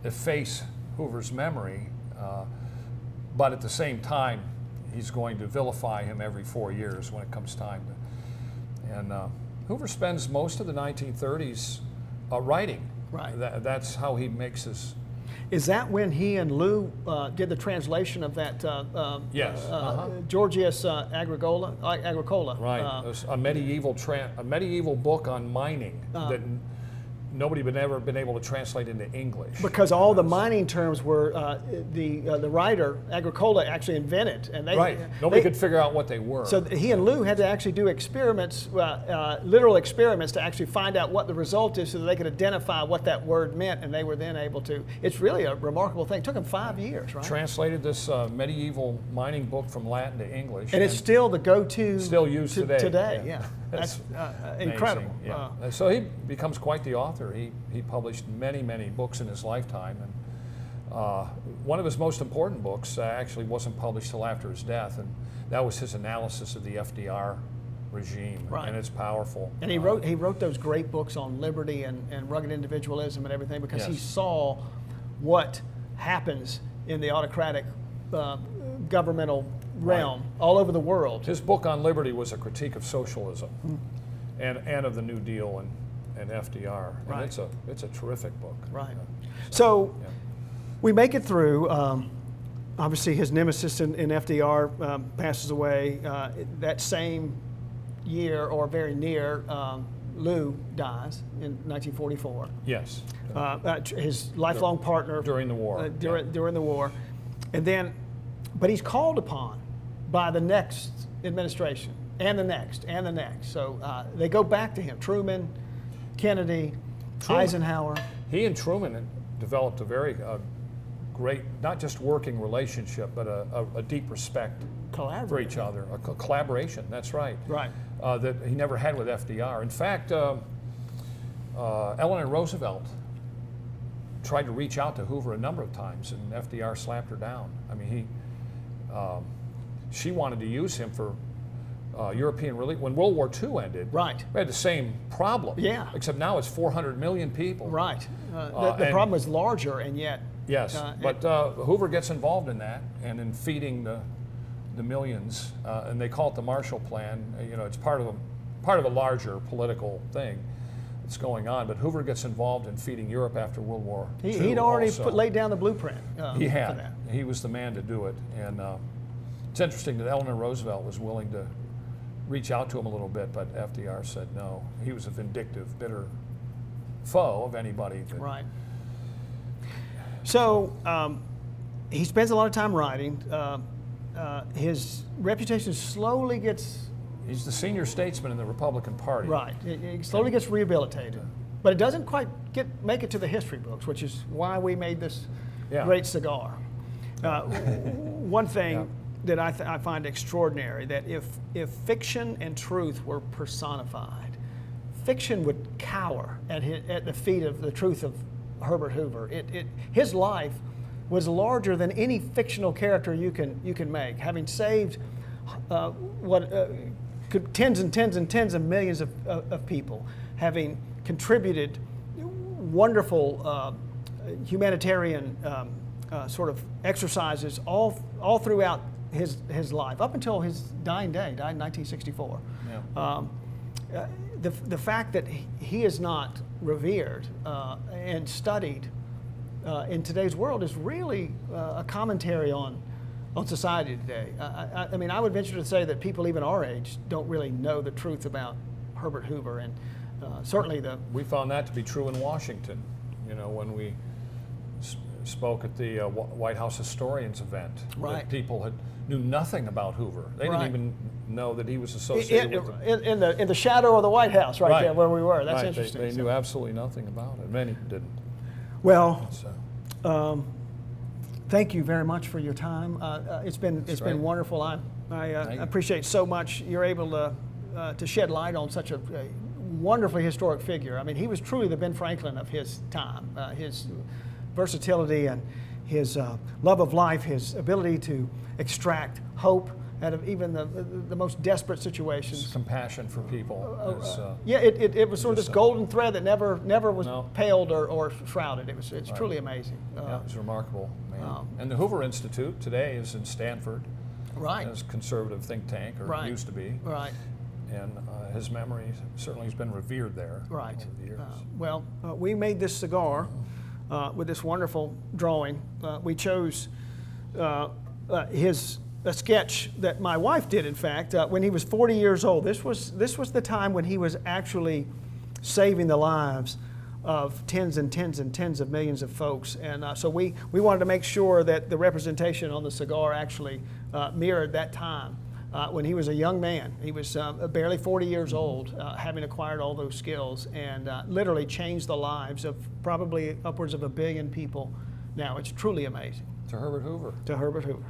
efface Hoover's memory, but at the same time, he's going to vilify him every 4 years when it comes time. And Hoover spends most of the 1930s writing. Right. That's how he makes his. Is that when he and Lou did the translation of that Yes. Georgius Agricola? Right. It was a medieval book on mining that nobody had ever been able to translate into English. Because all the mining terms were the writer Agricola actually invented, and Nobody could figure out what they were. So he and Lou had to actually do experiments, literal experiments, to actually find out what the result is, so that they could identify what that word meant, and they were then able to. It's really a remarkable thing. It took them 5 years, right? Translated this medieval mining book from Latin to English, and it's still the go-to. Still used today. Today, yeah. That's incredible. Yeah. So he becomes quite the author. He published many books in his lifetime, and one of his most important books actually wasn't published till after his death, and that was his analysis of the FDR regime, Right. and it's powerful. And he wrote those great books on liberty and rugged individualism and everything, because he saw what happens in the autocratic governmental realm, all over the world. His book on liberty was a critique of socialism and of the New Deal and FDR. And Right. it's a terrific book. Right. Yeah. So Yeah. we make it through. Obviously, his nemesis in FDR passes away. That same year, or very near, Lou dies in 1944. Yes. His lifelong partner During the war. During the war, and then, but he's called upon by the next administration and the next and the next. So they go back to him. Truman, Kennedy, Eisenhower. He and Truman developed a very great, not just working relationship, but a deep respect for each other, a collaboration. That's right. Right. That he never had with FDR. In fact, Eleanor Roosevelt tried to reach out to Hoover a number of times, and FDR slapped her down. I mean, she wanted to use him for European relief. When World War II ended, Right. we had the same problem. Yeah. Except now it's 400 million people. Right. The problem was larger, and yet. Yes, but Hoover gets involved in that and in feeding the millions, and they call it the Marshall Plan. You know, it's part of a larger political thing that's going on. But Hoover gets involved in feeding Europe after World War II. He'd already also. laid down the blueprint. He For had. that. He was the man to do it, and it's interesting that Eleanor Roosevelt was willing to reach out to him a little bit, but FDR said no. He was a vindictive, bitter foe of anybody. Right. So he spends a lot of time writing. His reputation slowly gets He's the senior statesman in the Republican Party. right. It slowly gets rehabilitated, but it doesn't quite make it to the history books, which is why we made this great cigar. One thing that I find extraordinary, that if fiction and truth were personified, fiction would cower at the feet of the truth of Herbert Hoover. His life was larger than any fictional character you can make, having saved tens and tens and tens of millions of people, having contributed wonderful humanitarian sort of exercises all throughout his life, up until his dying day, died in 1964. Yeah. The fact that he is not revered and studied in today's world is really a commentary on society today. I mean, I would venture to say that people even our age don't really know the truth about Herbert Hoover, and certainly We found that to be true in Washington. You know, when we spoke at the White House Historians event, Right. that people knew nothing about Hoover. They Right. didn't even know that he was associated with them. in the shadow of the White House, right there where we were. That's Right. interesting. They knew absolutely nothing about it. Many didn't. Well, So. thank you very much for your time. It's been right. wonderful. I appreciate so much you're able to shed light on such a wonderfully historic figure. I mean, he was truly the Ben Franklin of his time. His versatility and his love of life, his ability to extract hope out of even the most desperate situations. Compassion for people. It was sort of this golden thread that never was No. paled or shrouded. It's Right. truly amazing. Yeah, it was remarkable. Man. And the Hoover Institute today is in Stanford. Right. As a conservative think tank, or Right. used to be. Right. And his memory certainly has been revered there Right. over the years. We made this cigar with this wonderful drawing. We chose a sketch that my wife did, in fact, when he was 40 years old. This was the time when he was actually saving the lives of tens and tens and tens of millions of folks. And so we wanted to make sure that the representation on the cigar actually mirrored that time. When he was a young man. He was barely 40 years old, having acquired all those skills, and literally changed the lives of probably upwards of 1 billion people. Now, it's truly amazing. To Herbert Hoover. To Herbert Hoover.